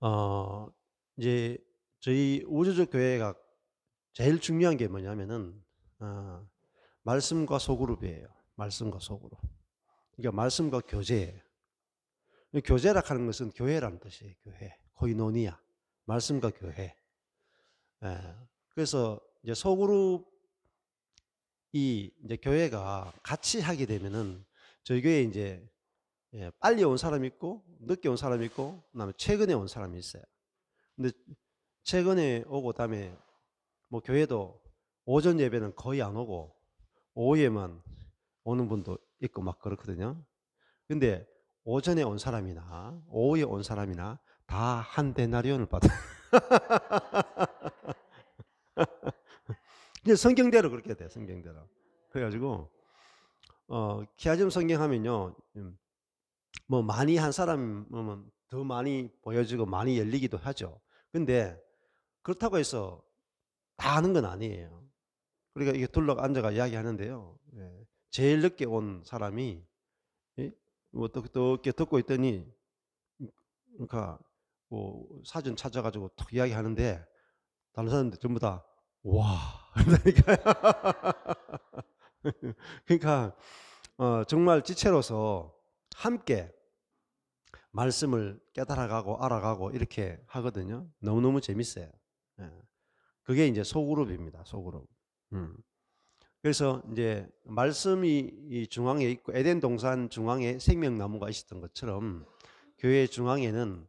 어 이제 저희 우주적 교회가 제일 중요한 게 뭐냐면은 어 말씀과 소그룹이에요. 말씀과 소그룹. 그러니까 말씀과 교제예요. 이 교제라 하는 것은 교회라는 뜻이에요. 교회. 코이노니아. 말씀과 교회. 예. 그래서 이제 소그룹이 이제 교회가 같이 하게 되면은 저희 교회에 인제 빨리 온 사람이 있고 늦게 온 사람이 있고 그다음에 최근에 온 사람이 있어요. 근데 최근에 오고 그다음에 뭐 교회도 오전 예배는 거의 안 오고 오후에만 오는 분도 있고 막 그렇거든요. 근데 오전에 온 사람이나 오후에 온 사람이나 다 한 데나리온을 받아요. 이제 성경대로 그렇게 돼요, 성경대로. 그래 가지고 키아즘 성경 하면요. 뭐 많이 한 사람은 더 많이 보여지고 많이 열리기도 하죠. 근데 그렇다고 해서 다 아는 건 아니에요. 그러니까 이게 둘러 앉아가 이야기하는데요. 예. 제일 늦게 온 사람이 예? 뭐 어떻게 듣고 있더니 그러니까 뭐 사전 찾아 가지고 툭 이야기하는데 다른 사람들 전부 다 "와." 그러니까요. 그러니까 정말 지체로서 함께 말씀을 깨달아가고 알아가고 이렇게 하거든요. 너무너무 재밌어요. 예. 그게 인제 소그룹입니다, 소그룹. 음. 그래서 인제 말씀이 이 중앙에 있고 에덴 동산 중앙에 생명나무가 있었던 것처럼 교회 중앙에는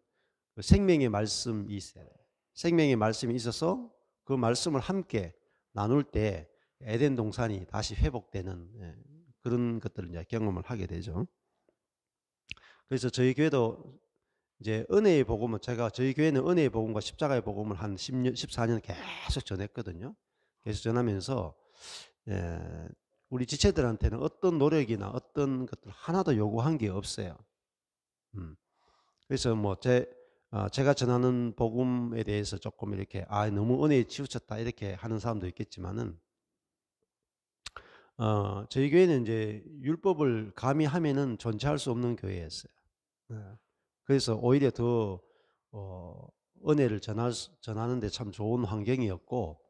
그 생명의 말씀이 있어야 돼요. 생명의 말씀이 있어서 그 말씀을 함께 나눌 때 에덴 동산이 다시 회복되는 그런 것들을 이제 경험을 하게 되죠. 그래서 저희 교회도 이제 은혜의 복음은 제가 저희 교회는 은혜의 복음과 십자가의 복음을 한 10년, 14년 계속 전했거든요. 계속 전하면서 우리 지체들한테는 어떤 노력이나 어떤 것들 하나도 요구한 게 없어요. 음. 그래서 뭐 제가 전하는 복음에 대해서 조금 이렇게 '아 너무 은혜에 치우쳤다.' 이렇게 하는 사람도 있겠지만은 저희 교회는 인제 율법을 감히 하면은 존재할 수 없는 교회였어요. 네. 그래서 오히려 더 어 은혜를 전하는 데 참 좋은 환경이었고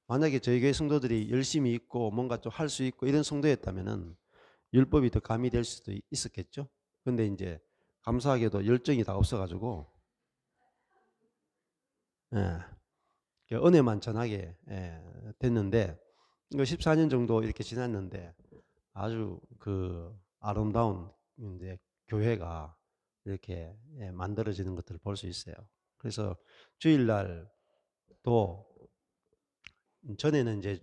만약에 저희 교회 성도들이 열심히 있고 뭔가 좀 할 수 있고 이런 성도였다면은 율법이 더 가미될 수도 있었겠죠. 근데 인제 감사하게도 열정이 다 없어 가지고 예. 그 은혜만 전하게 됐는데 이거 14년 정도 이렇게 지났는데 아주 그 아름다운 인제 교회가 이렇게 만들어지는 것들을 볼 수 있어요. 그래서 주일날 또 전에는 이제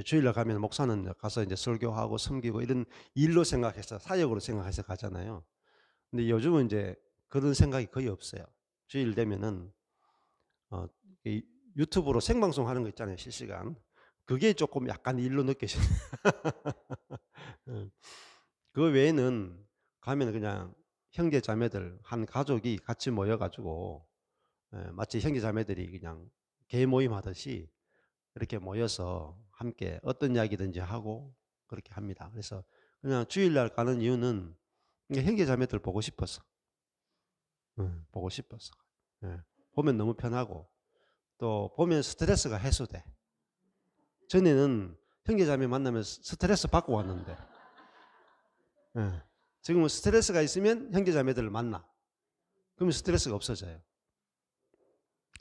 주일날 가면 목사는 가서 인제 설교하고 섬기고 이런 일로 생각해서 사역으로 생각해서 가잖아요. 근데 요즘은 인제 그런 생각이 거의 없어요. 주일 되면은 어 이 유튜브로 생방송하는 거 있잖아요, 실시간. 그게 쪼끔 약간 일로 느껴져요. 음. 그 외에는 가면은 그냥 형제 자매들 한 가족이 같이 모여 가지고 마치 형제 자매들이 그냥 개모임 하듯이 이렇게 모여서 함께 어떤 이야기든지 하고 그렇게 합니다. 그래서 그냥 주일날 가는 이유는 그냥 형제 자매들 보고 싶어서. 보고 싶어서. 예. 보면 너무 편하고 또 보면 스트레스가 해소돼. 전에는 형제 자매 만나면 스트레스 받고 왔는데 예. 지금은 스트레스가 있으면 형제 자매들을 만나. 그러면 스트레스가 없어져요.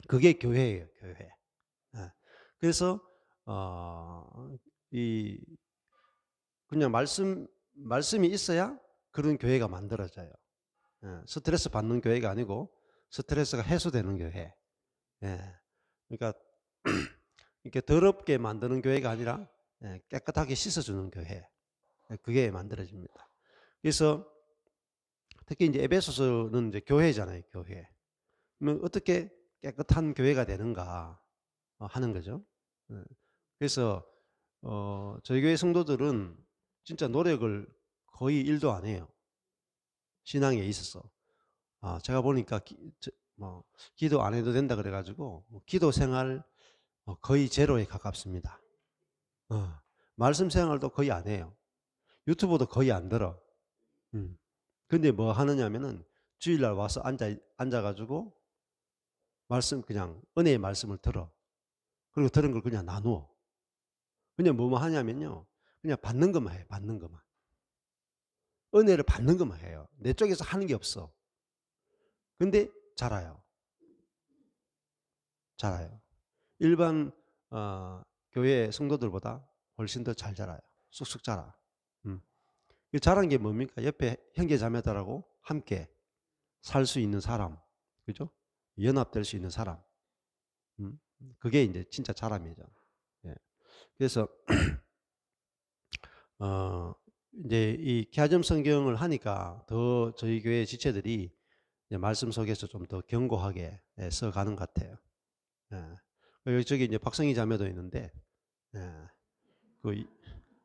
그게 교회예요, 교회. 예. 그래서 어 이 그냥 말씀이 있어야 그런 교회가 만들어져요. 예. 스트레스 받는 교회가 아니고 스트레스가 해소되는 교회. 예. 그러니까 이렇게 더럽게 만드는 교회가 아니라 깨끗하게 씻어주는 교회. 그게 만들어집니다. 그래서 특히 이제 에베소서는 이제 교회잖아요, 교회. 그러면 어떻게 깨끗한 교회가 되는가 하는 거죠. 예. 그래서 저희 교회 성도들은 진짜 노력을 거의 1도 안 해요. 신앙에 있어서. 제가 보니까 뭐 기도 안 해도 된다 그래 가지고 뭐 기도 생활 거의 제로에 가깝습니다. 어. 말씀 생활도 거의 안 해요. 유튜브도 거의 안 들어. 음. 근데 뭐 하느냐면은 주일날 와서 앉아 가지고 말씀 그냥 은혜의 말씀을 들어. 그리고 들은 걸 그냥 나누어. 그냥 뭐뭐 하냐면요. 그냥 받는 것만 해. 받는 것만. 은혜를 받는 것만 해요. 내 쪽에서 하는 게 없어. 근데 자라요. 자라요. 일반 교회 성도들보다 훨씬 더 잘 자라요. 쑥쑥 자라. 자란 게 뭡니까? 옆에 형제 자매들하고 함께 살 수 있는 사람, 그죠? 연합될 수 있는 사람. 그게 이제 진짜 자람이죠. 예. 그래서 이제 이 기하점 성경을 하니까 더 저희 교회 지체들이 말씀 속에서 좀 더 견고하게 써가는 것 같아요. 예. 저기 이제 박성희 자매도 있는데, 예. 그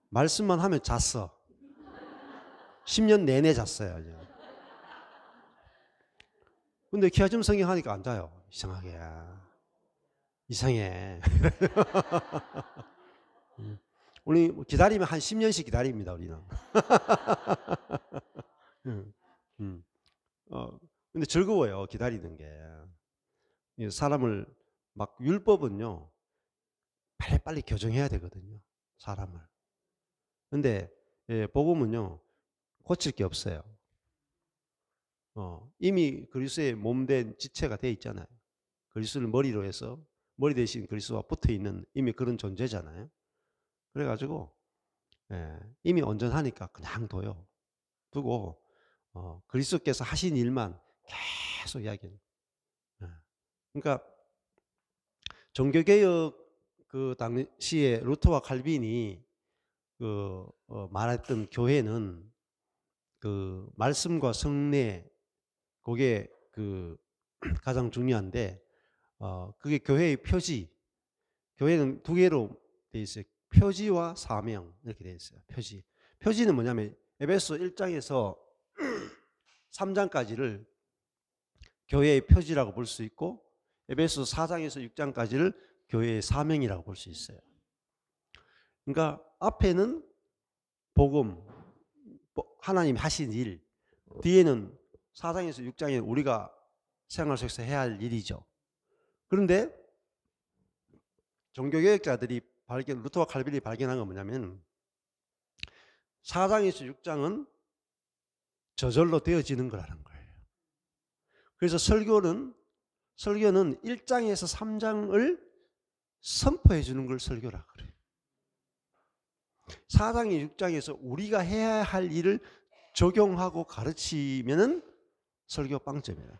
말씀만 하면 잤어. 10년 내내 잤어요. 이제. 근데 기하점 성경 하니까 안 자요. 이상하게. 이상해. 우리 기다리면 한 10년씩 기다립니다, 우리는. 근데 즐거워요, 기다리는 게. 사람을 막 율법은요, 빨리빨리 교정해야 되거든요, 사람을. 근데 복음은요, 고칠 게 없어요. 이미 그리스도의 몸된 지체가 돼 있잖아요. 그리스도를 머리로 해서 머리 대신 그리스도와 붙어 있는 이미 그런 존재잖아요. 그래가지고 이미 온전하니까 그냥 두고 그리스도께서 하신 일만 계속 이야기해요. 그러니까 종교개혁 그 당시에 루터와 칼빈이 말했던 교회는 그 말씀과 성례 그게 그 가장 중요한데 그게 교회의 표지. 교회는 두 개로 돼 있어요. 표지와 사명 이렇게 돼 있어요. 표지는 뭐냐면 에베소 1장에서 3장까지를 교회의 표지라고 볼 수 있고 에베소 4장에서 6장까지를 교회의 사명이라고 볼 수 있어요. 그러니까 앞에는 복음, 하나님 하신 일, 뒤에는 4장에서 6장에 우리가 생활 속에서 해야 할 일이죠. 그런데 종교개혁자들이 루터와 칼빈이 발견한 건 뭐냐면 4장에서 6장은 저절로 되어지는 거라는 거예요. 그래서 설교는 1장에서 3장을 선포해 주는 걸 설교라 그래요. 4장에 6장에서 우리가 해야 할 일을 적용하고 가르치면은 설교 빵점이에요.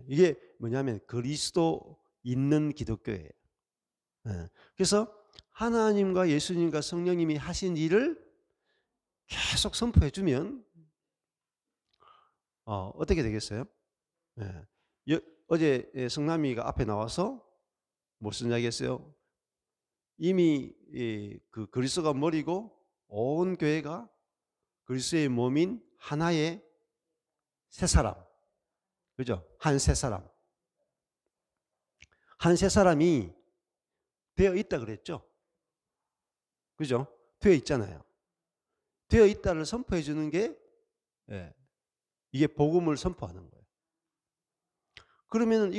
이게 뭐냐면 그리스도 있는 기독교예요. 그래서 하나님과 예수님과 성령님이 하신 일을 계속 선포해 주면 어떻게 되겠어요? 어제 성남이가 앞에 나와서 무슨 이야기 했어요? 이미 그 그리스도가 머리고 온 교회가 그리스도의 몸인 하나의 새 사람. 그죠? 한 새 사람. 한 새 사람이 되어 있다 그랬죠? 그죠? 되어 있잖아요. 되어 있다를 선포해 주는 게 이게 복음을 선포하는 거예요. 그러면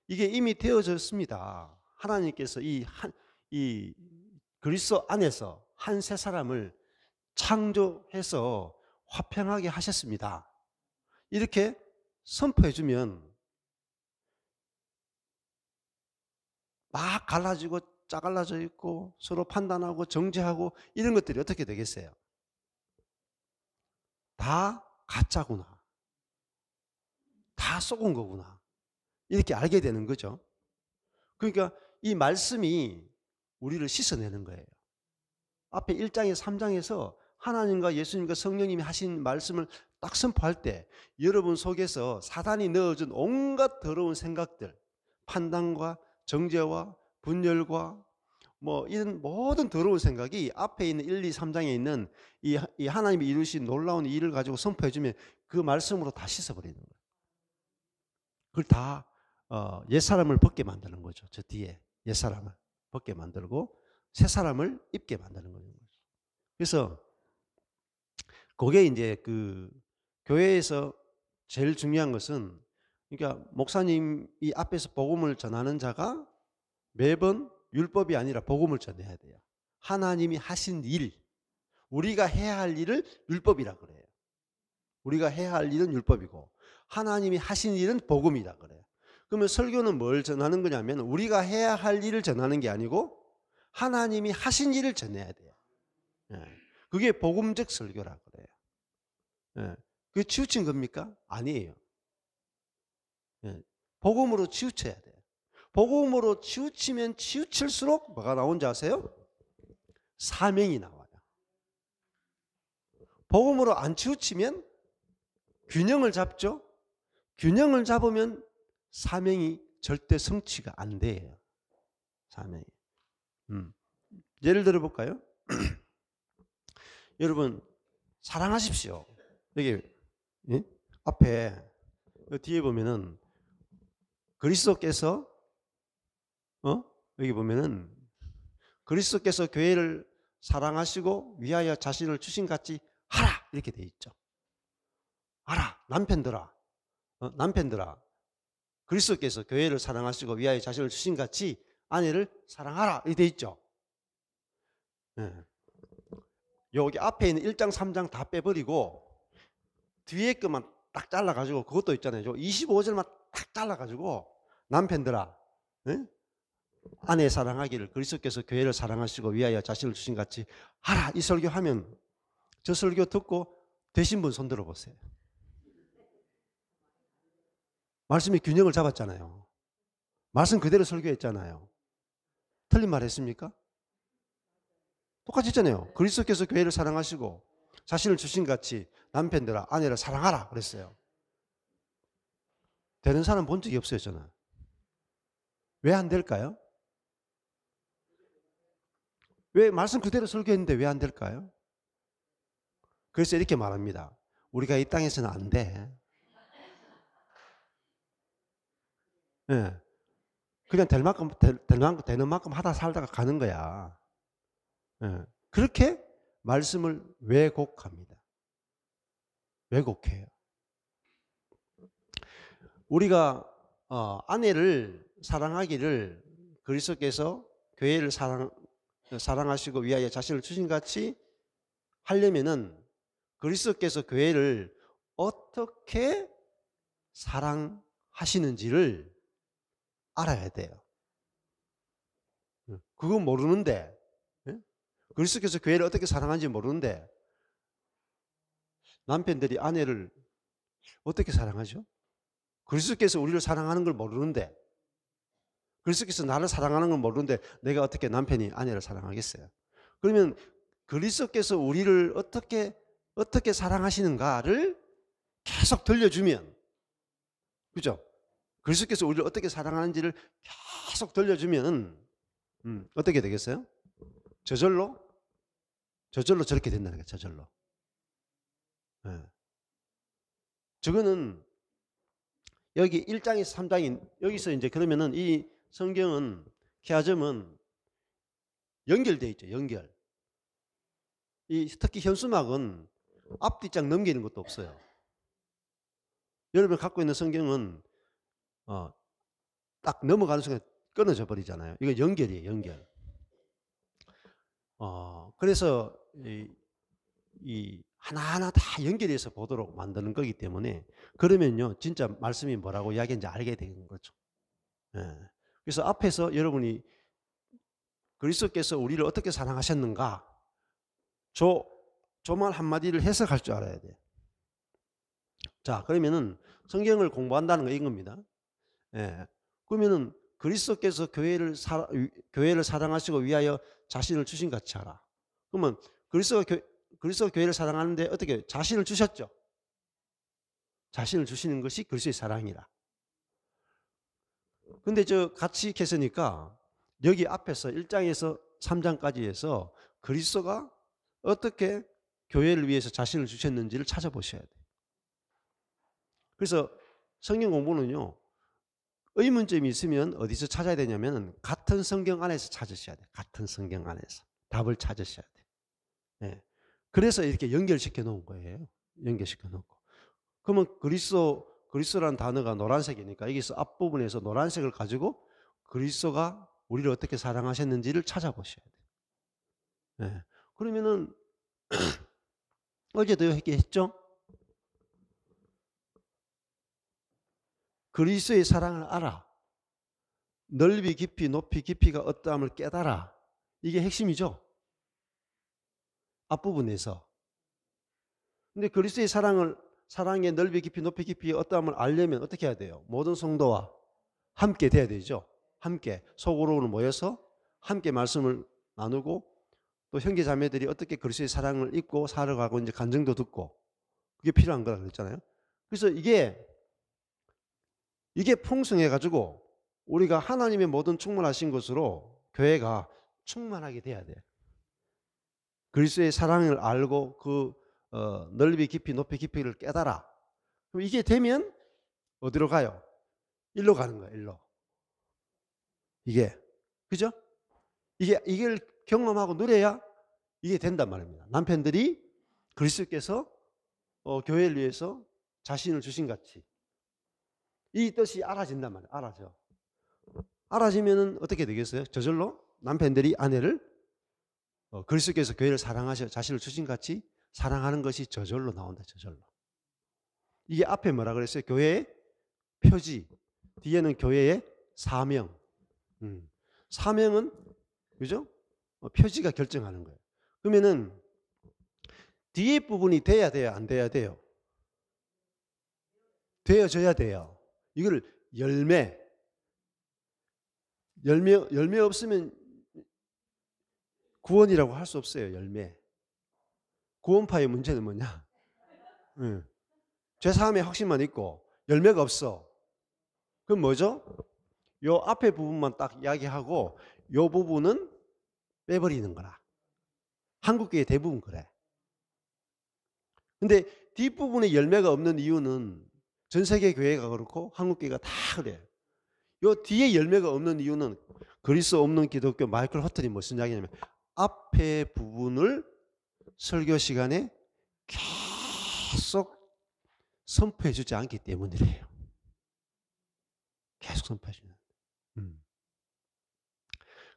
이게 이미 되어졌습니다. 하나님께서 이 그리스도 안에서 한 새 사람을 창조해서 화평하게 하셨습니다. 이렇게 선포해 주면 막 갈라지고 짜갈라져 있고 서로 판단하고 정죄하고 이런 것들이 어떻게 되겠어요? 다 가짜구나. 다 속은 거구나. 이렇게 알게 되는 거죠. 그러니까 이 말씀이 우리를 씻어내는 거예요. 앞에 1장에서 3장에서 하나님과 예수님과 성령님이 하신 말씀을 딱 선포할 때 여러분 속에서 사단이 넣어준 온갖 더러운 생각들, 판단과 정죄와 분열과 뭐 이런 모든 더러운 생각이 앞에 있는 1, 2, 3장에 있는 이 하나님이 이루신 놀라운 일을 가지고 선포해주면 그 말씀으로 다 씻어버리는 거예요. 그걸 다 옛사람을 벗게 만드는 거죠. 저 뒤에 옛사람을 벗게 만들고 새 사람을 입게 만드는 거죠. 그래서 그게 이제 그 교회에서 제일 중요한 것은 그러니까 목사님이 앞에서 복음을 전하는 자가 매번 율법이 아니라 복음을 전해야 돼요. 하나님이 하신 일, 우리가 해야 할 일을 율법이라 그래요. 우리가 해야 할 일은 율법이고 하나님이 하신 일은 복음이라 그래요. 그러면 설교는 뭘 전하는 거냐면 우리가 해야 할 일을 전하는 게 아니고 하나님이 하신 일을 전해야 돼요. 그게 복음적 설교라 그래요. 그게 치우친 겁니까? 아니에요. 복음으로 치우쳐야 돼요. 복음으로 치우치면 치우칠수록 뭐가 나온지 아세요? 사명이 나와요. 복음으로 안 치우치면 균형을 잡죠. 균형을 잡으면 사명이 절대 성취가 안 돼요. 사명이. 예를 들어 볼까요? 여러분 사랑하십시오. 여기 앞에 뒤에 보면은 그리스도께서 여기 보면은 그리스도께서 교회를 사랑하시고 위하여 자신을 주신 같이 하라 이렇게 돼 있죠. 하라 남편들아, 남편들아, 그리스도께서 교회를 사랑하시고 위하여 자신을 주신 같이 아내를 사랑하라 이렇게 돼 있죠. 여기 앞에 있는 1장 3장 다 빼버리고 뒤에 것만 딱 잘라가지고 그것도 있잖아요. 25절만 딱 잘라가지고 남편들아, 아내 사랑하기를 그리스도께서 교회를 사랑하시고 위하여 자신을 주신 같이 하라 이 설교하면 저 설교 듣고 되신 분 손 들어보세요. 말씀이 균형을 잡았잖아요. 말씀 그대로 설교했잖아요. 틀린 말 했습니까? 똑같이 했잖아요. 그리스도께서 교회를 사랑하시고 자신을 주신 같이 남편들아 아내를 사랑하라 그랬어요. 되는 사람 본 적이 없어요. 저는. 왜 안 될까요? 왜 말씀 그대로 설교했는데 왜 안 될까요? 그래서 이렇게 말합니다. 우리가 이 땅에서는 안 돼. 그냥 되는 만큼 하다 살다가 가는 거야. 그렇게 말씀을 왜곡합니다. 왜곡해요. 우리가 아내를 사랑하기를 그리스도께서 교회를 사랑하시고 위하여 자신을 주신 같이 하려면은 그리스도께서 교회를 어떻게 사랑하시는지를 알아야 돼요. 그건 모르는데, 그리스도께서 교회를 어떻게 사랑하는지 모르는데 남편들이 아내를 어떻게 사랑하죠? 그리스도께서 우리를 사랑하는 걸 모르는데, 그리스도께서 나를 사랑하는 걸 모르는데 내가 어떻게 남편이 아내를 사랑하겠어요? 그러면 그리스도께서 우리를 어떻게 사랑하시는가를 계속 들려주면, 그죠? 그리스도께서 우리를 어떻게 사랑하는지를 계속 들려주면 어떻게 되겠어요? 저절로 저렇게 된다는 거예요. 저절로. 저거는 여기 1장에서 3장인 여기서 이제 그러면은 이 성경은 케아점은 연결되어 있죠. 연결. 특히 현수막은 앞뒤장 넘기는 것도 없어요. 여러분 갖고 있는 성경은 딱 넘어가는 순간 끊어져 버리잖아요. 이거 연결이에요. 연결. 그래서 이 하나하나 다 연결해서 보도록 만드는 거기 때문에 그러면요 진짜 말씀이 뭐라고 이야기인지 알게 되는 거죠. 그래서 앞에서 여러분이 그리스도께서 우리를 어떻게 사랑하셨는가 저 말 한마디를 해석할 줄 알아야 돼요. 자, 그러면은 성경을 공부한다는 거 이겁니다. 그러면은 그리스도께서 교회를 사랑하시고 위하여 자신을 주신 같이 하라. 그러면 그리스도가 교회를 사랑하는데 어떻게 자신을 주셨죠? 자신을 주시는 것이 그리스도의 사랑이라. 근데 같이 했으니까 여기 앞에서 1장에서 3장까지 해서 그리스도가 어떻게 교회를 위해서 자신을 주셨는지를 찾아보셔야 돼요. 그래서 성경 공부는요, 의문점이 있으면 어디서 찾아야 되냐면 같은 성경 안에서 찾으셔야 돼요. 같은 성경 안에서 답을 찾으셔야 돼요. 그래서 이렇게 연결시켜 놓은 거예요. 연결시켜 놓고. 그러면 그리스도라는 단어가 노란색이니까 여기서 앞부분에서 노란색을 가지고 그리스도가 우리를 어떻게 사랑하셨는지를 찾아보셔야 돼요. 네. 그러면은 어제도 얘기했죠? 그리스도의 사랑을 알아. 넓이 깊이 높이 깊이가 어떠함을 깨달아. 이게 핵심이죠. 앞부분에서. 근데 그리스도의 사랑의 넓이 깊이 높이 깊이 어떠함을 알려면 어떻게 해야 돼요? 모든 성도와 함께 돼야 되죠. 함께 속으로는 모여서 함께 말씀을 나누고 또 형제 자매들이 어떻게 그리스도의 사랑을 입고 살아가고 이제 간증도 듣고 그게 필요한 거라 그랬잖아요. 그래서 이게 풍성해 가지고 우리가 하나님의 모든 충만하신 것으로 교회가 충만하게 돼야 돼. 그리스도의 사랑을 알고 그 넓이 깊이 높이 깊이를 깨달아. 그럼 이게 되면 어디로 가요? 일로 가는 거야. 일로. 이게 그죠? 이걸 경험하고 누려야 이게 된단 말입니다. 남편들이 그리스도께서 교회를 위해서 자신을 주신 같이 이 뜻이 알아진단 말이에요. 알아져. 알아지면은 어떻게 되겠어요? 저절로 남편들이 아내를 그리스도께서 교회를 사랑하셔 자신을 주신 같이 사랑하는 것이 저절로 나온다. 저절로. 이게 앞에 뭐라 그랬어요? 교회의 표지. 뒤에는 교회의 사명. 사명은 그죠? 표지가 결정하는 거예요. 그러면은 뒤에 부분이 돼야 돼요? 안 돼야 돼요? 되어져야 돼요. 이걸 열매 없으면 구원이라고 할 수 없어요. 열매. 구원파의 문제는 뭐냐? 죄사함의 확신만 있고 열매가 없어. 그럼 뭐죠? 요 앞에 부분만 딱 이야기하고 요 부분은 빼버리는 거라. 한국교회 대부분 그래. 근데 뒷부분에 열매가 없는 이유는 전 세계 교회가 그렇고 한국교회가 다 그래요. 요 뒤에 열매가 없는 이유는 그리스도 없는 기독교 마이클 허튼이 무슨 이야기냐면 앞에 부분을 설교 시간에 계속 선포해 주지 않기 때문이래요. 계속 선포해 주는.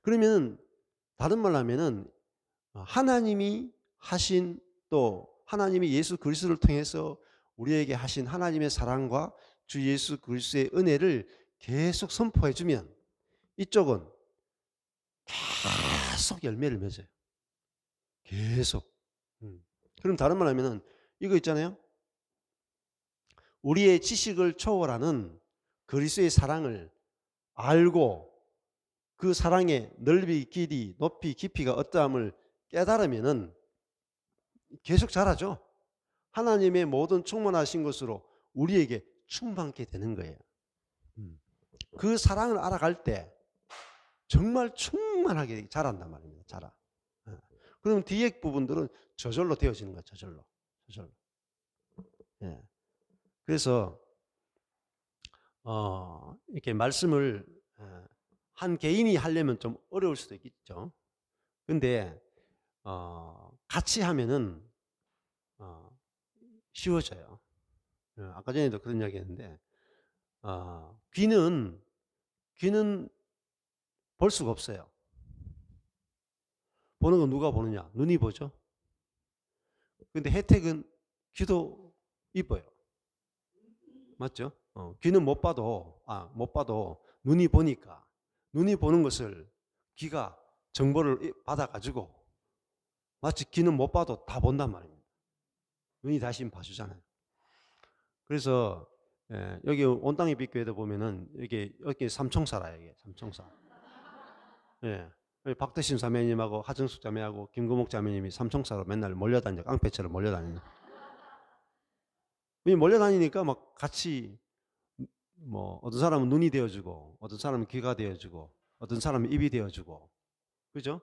그러면 다른 말로 하면은 하나님이 하신 또 하나님이 예수 그리스도를 통해서 우리에게 하신 하나님의 사랑과 주 예수 그리스도의 은혜를 계속 선포해 주면 이쪽은 계속 열매를 맺어요. 계속. 그럼 다른 말로 하면은 이거 있잖아요. 우리의 지식을 초월하는 그리스도의 사랑을 알고 그 사랑의 넓이, 길이, 높이, 깊이가 어떠함을 깨달으면은 계속 자라죠. 하나님의 모든 충만하신 것으로 우리에게 충만케 되는 거예요. 그 사랑을 알아갈 때 정말 충만하게 자란단 말입니다. 자라. 그럼 뒤에 부분들은 저절로 되어지는 거예요. 저절로. 예. 그래서 이렇게 말씀을 한 개인이 하려면 좀 어려울 수도 있겠죠. 근데 같이 하면은 쉬워져요. 아까 전에도 그런 이야기 했는데 귀는 볼 수가 없어요. 보는 건 누가 보느냐? 눈이 보죠. 근데 혜택은 귀도 이뻐요. 맞죠? 귀는 못 봐도 눈이 보니까 눈이 보는 것을 귀가 정보를 받아가지고 마치 귀는 못 봐도 다 본단 말입니다. 눈이 다시 봐주잖아요. 그래서 여기 온땅의 빛교회도 보면은 여기 삼총사라 이게 삼총사. 예. 박대신 자매님하고 하정숙 자매하고 김구목 자매님이 삼총사로 맨날 몰려다니죠. 깡패처럼 몰려다니는. 몰려다니니까 막 같이 뭐 어떤 사람은 눈이 되어주고 어떤 사람은 귀가 되어주고 어떤 사람은 입이 되어주고 그죠?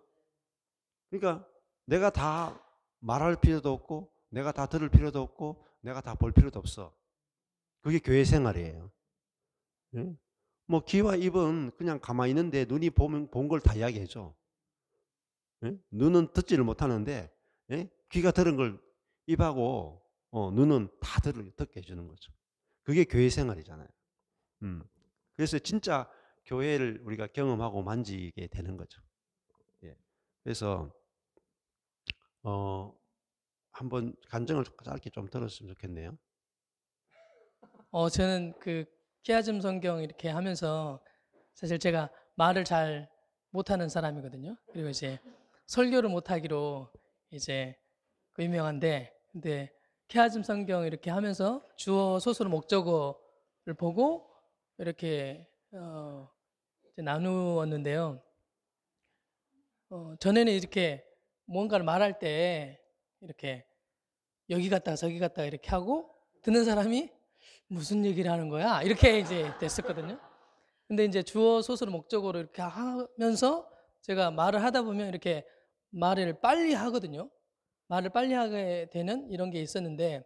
그러니까 내가 다 말할 필요도 없고 내가 다 들을 필요도 없고 내가 다 볼 필요도 없어. 그게 교회 생활이에요. 예? 뭐 귀와 입은 그냥 가만히 있는데 눈이 본 걸 다 이야기해줘. 예? 눈은 듣지를 못하는데 귀가 들은 걸 입하고 눈은 다 듣게 해주는 거죠. 그게 교회 생활이잖아요. 그래서 진짜 교회를 우리가 경험하고 만지게 되는 거죠. 예. 그래서 한번 간증을 짧게 좀 들었으면 좋겠네요. 저는 그 키아즘 성경 이렇게 하면서 사실 제가 말을 잘 못하는 사람이거든요. 그리고 이제 설교를 못하기로 이제 그 유명한데, 근데 키아즘 성경 이렇게 하면서 주어, 소설, 목적어를 보고 이렇게 이제 나누었는데요. 전에는 이렇게 뭔가를 말할 때 이렇게 여기 갔다가 저기 갔다가 이렇게 하고 듣는 사람이 무슨 얘기를 하는 거야? 이렇게 이제 됐었거든요. 근데 이제 주어, 소설, 목적어로 이렇게 하면서 제가 말을 하다 보면 이렇게 말을 빨리 하거든요. 말을 빨리 하게 되는 이런 게 있었는데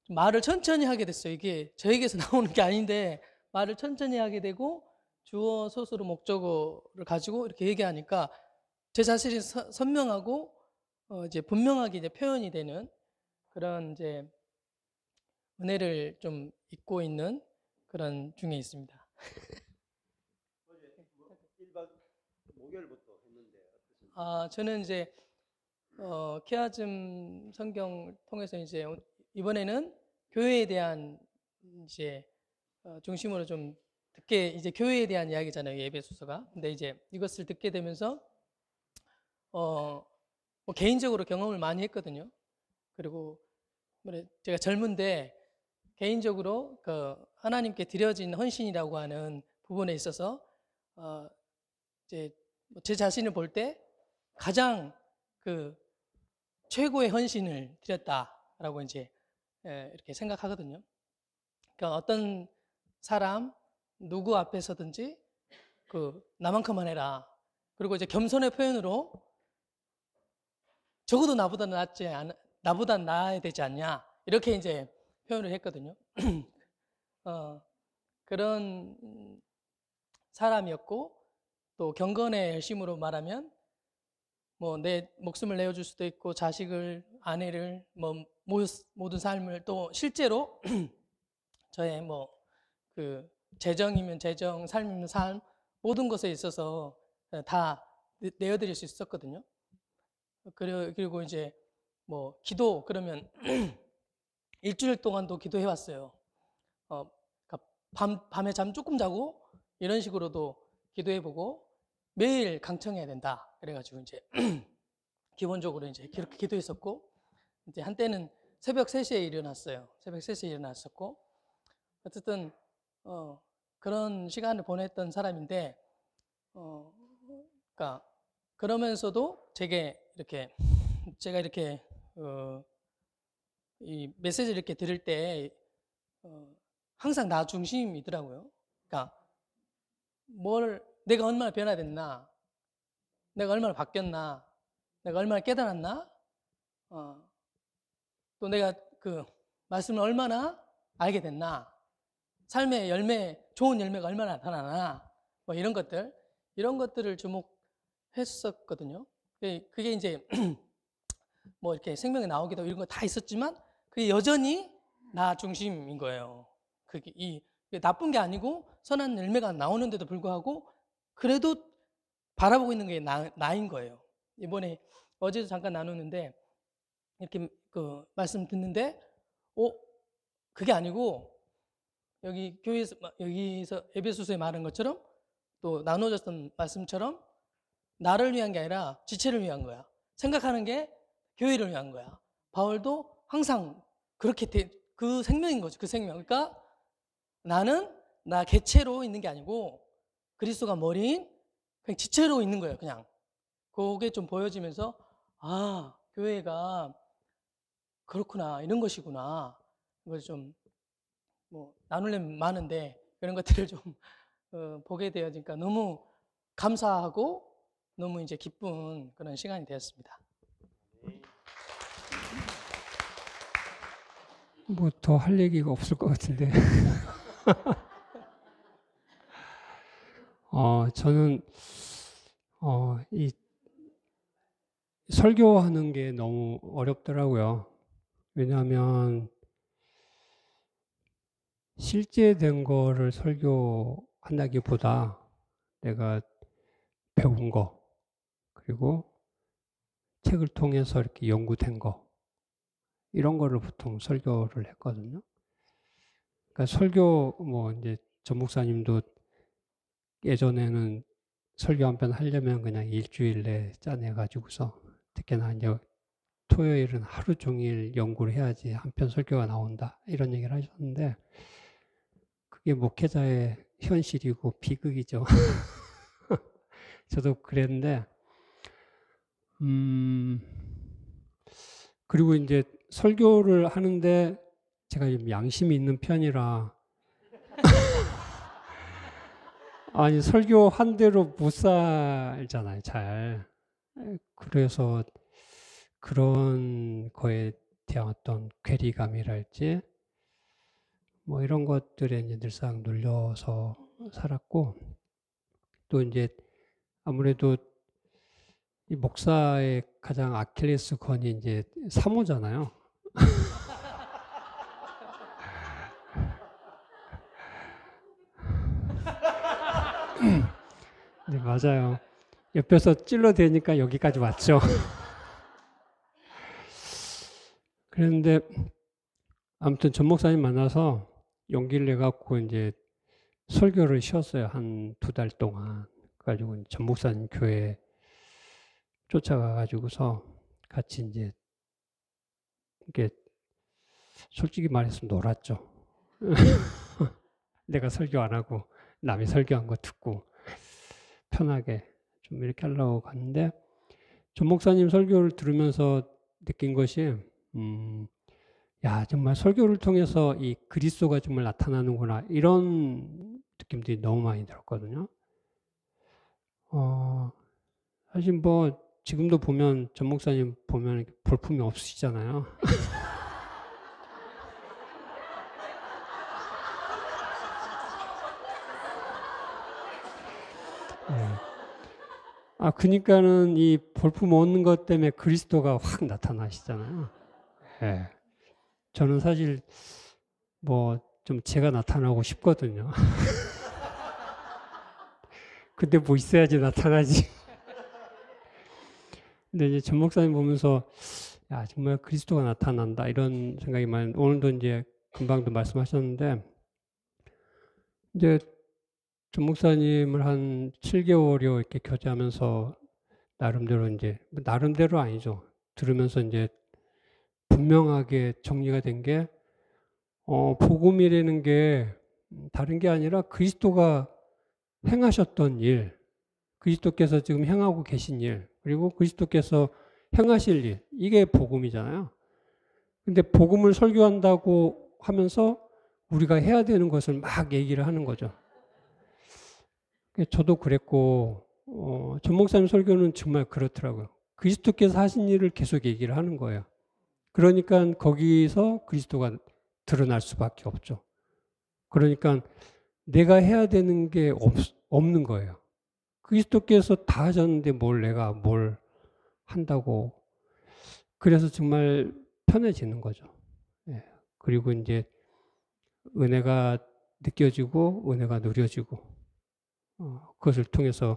말을 천천히 하게 됐어요. 이게 저에게서 나오는 게 아닌데 말을 천천히 하게 되고 주어, 소설, 목적어를 가지고 이렇게 얘기하니까 제 자신이 선명하고 이제 분명하게 이제 표현이 되는 그런 이제 은혜를 좀 잊고 있는 그런 중에 있습니다. 1박 목요일부터 했는데 어떠셨나요? 저는 이제 키아즘 성경 통해서 이제 이번에는 교회에 대한 이제 중심으로 좀 듣게, 이제 교회에 대한 이야기잖아요, 예배소서가. 근데 이제 이것을 듣게 되면서 뭐 개인적으로 경험을 많이 했거든요. 그리고 제가 젊은데 개인적으로 그 하나님께 드려진 헌신이라고 하는 부분에 있어서 이제 제 자신을 볼 때 가장 그 최고의 헌신을 드렸다라고 이제 이렇게 생각하거든요. 그러니까 어떤 사람 누구 앞에서든지 그 나만큼만 해라. 그리고 이제 겸손의 표현으로 적어도 나보다 나아야 되지 않냐, 이렇게 이제 표현을 했거든요. 그런 사람이었고, 또 경건의 열심으로 말하면 뭐 내 목숨을 내어줄 수도 있고 자식을, 아내를, 뭐 모든 삶을, 또 실제로 저의 뭐 그 재정이면 재정, 삶이면 삶, 모든 것에 있어서 다 내어드릴 수 있었거든요. 그리고 이제 뭐 기도 그러면 일주일 동안도 기도해 왔어요. 그러니까 밤에 잠 조금 자고 이런 식으로도 기도해 보고 매일 강청해야 된다. 그래가지고 이제 기본적으로 이제 그렇게 기도했었고, 이제 한때는 새벽 3시에 일어났어요. 새벽 3시에 일어났었고, 어쨌든 그런 시간을 보냈던 사람인데, 그러니까 그러면서도 제가 이렇게 이 메시지를 이렇게 들을 때 항상 나 중심이더라고요. 그러니까 내가 얼마나 변화됐나, 내가 얼마나 바뀌었나, 내가 얼마나 깨달았나, 또 내가 그 말씀을 얼마나 알게 됐나, 삶의 열매, 좋은 열매가 얼마나 나타나나, 뭐 이런 것들을 주목했었거든요. 그게 이제 뭐 이렇게 생명이 나오기도 이런 거 다 있었지만 그게 여전히 나 중심인 거예요. 그게 나쁜 게 아니고 선한 열매가 나오는데도 불구하고 그래도 바라보고 있는 게 나인 거예요. 이번에 어제도 잠깐 나누는데 이렇게 그 말씀 듣는데 그게 아니고 여기서 에베소서에 말한 것처럼 또 나눠졌던 말씀처럼 나를 위한 게 아니라 지체를 위한 거야. 생각하는 게 교회를 위한 거야. 바울도 항상 그렇게 그 생명인 거죠. 그 생명. 그러니까 나는 나 개체로 있는 게 아니고 그리스도가 머리인 그냥 지체로 있는 거예요. 그냥 그게 좀 보여지면서 교회가 그렇구나, 이런 것이구나. 이걸 좀 뭐 나눌려면 많은데 그런 것들을 좀 보게 되어지니까 너무 감사하고 너무 이제 기쁜 그런 시간이 되었습니다. 뭐 더 할 얘기가 없을 것 같은데. 저는 이 설교하는 게 너무 어렵더라고요. 왜냐하면 실제된 거를 설교한다기보다 내가 배운 거, 그리고 책을 통해서 이렇게 연구된 거, 이런 거를 보통 설교를 했거든요. 그러니까 설교, 뭐, 이제 전 목사님도 예전에는 설교 한 편 하려면 그냥 일주일 내에 짜내가지고서, 특히나 이제 토요일은 하루 종일 연구를 해야지 한 편 설교가 나온다, 이런 얘기를 하셨는데, 그게 목회자의 현실이고 비극이죠. 저도 그랬는데, 그리고 이제 설교를 하는데 제가 좀 양심이 있는 편이라, 아니, 설교한 대로 못 살잖아요, 잘. 그래서 그런 거에 대한 어떤 괴리감이랄지, 뭐 이런 것들에 이제 늘상 눌려서 살았고, 또 이제 아무래도 이 목사의 가장 아킬레스건이 이제 사모잖아요. 네, 맞아요. 옆에서 찔러대니까 여기까지 왔죠. 그런데 아무튼 전 목사님 만나서 용기를 내갖고 이제 설교를 쉬었어요. 한 2달 동안. 그래가지고 전 목사님 교회 쫓아가가지고서 같이 이제 이게 솔직히 말해서 놀았죠. 내가 설교 안 하고 남이 설교한 거 듣고 편하게 좀 이렇게 하려고 갔는데, 전 목사님 설교를 들으면서 느낀 것이, 야, 정말 설교를 통해서 이 그리스도가 정말 나타나는구나, 이런 느낌들이 너무 많이 들었거든요. 사실 뭐 지금도 보면 전 목사님 보면 볼품이 없으시잖아요. 네. 그러니까는 이 볼품 없는 것 때문에 그리스도가 확 나타나시잖아요. 네. 저는 사실 뭐 좀 제가 나타나고 싶거든요. 근데 뭐 있어야지 나타나지. 근데 이제 전 목사님 보면서, 야, 정말 그리스도가 나타난다, 이런 생각이 많이, 오늘도 이제 금방도 말씀하셨는데, 이제 전 목사님을 한 7개월여 이렇게 교제하면서 나름대로 이제, 나름대로 아니죠. 들으면서 이제 분명하게 정리가 된 게, 복음이라는 게 다른 게 아니라 그리스도가 행하셨던 일, 그리스도께서 지금 행하고 계신 일, 그리고 그리스도께서 행하실 일, 이게 복음이잖아요. 근데 복음을 설교한다고 하면서 우리가 해야 되는 것을 막 얘기를 하는 거죠. 저도 그랬고, 전 목사님 설교는 정말 그렇더라고요. 그리스도께서 하신 일을 계속 얘기를 하는 거예요. 그러니까 거기서 그리스도가 드러날 수밖에 없죠. 그러니까 내가 해야 되는 게 없는 거예요. 그리스도께서 다 하셨는데 내가 뭘 한다고. 그래서 정말 편해지는 거죠. 예. 그리고 이제 은혜가 느껴지고 은혜가 누려지고, 그것을 통해서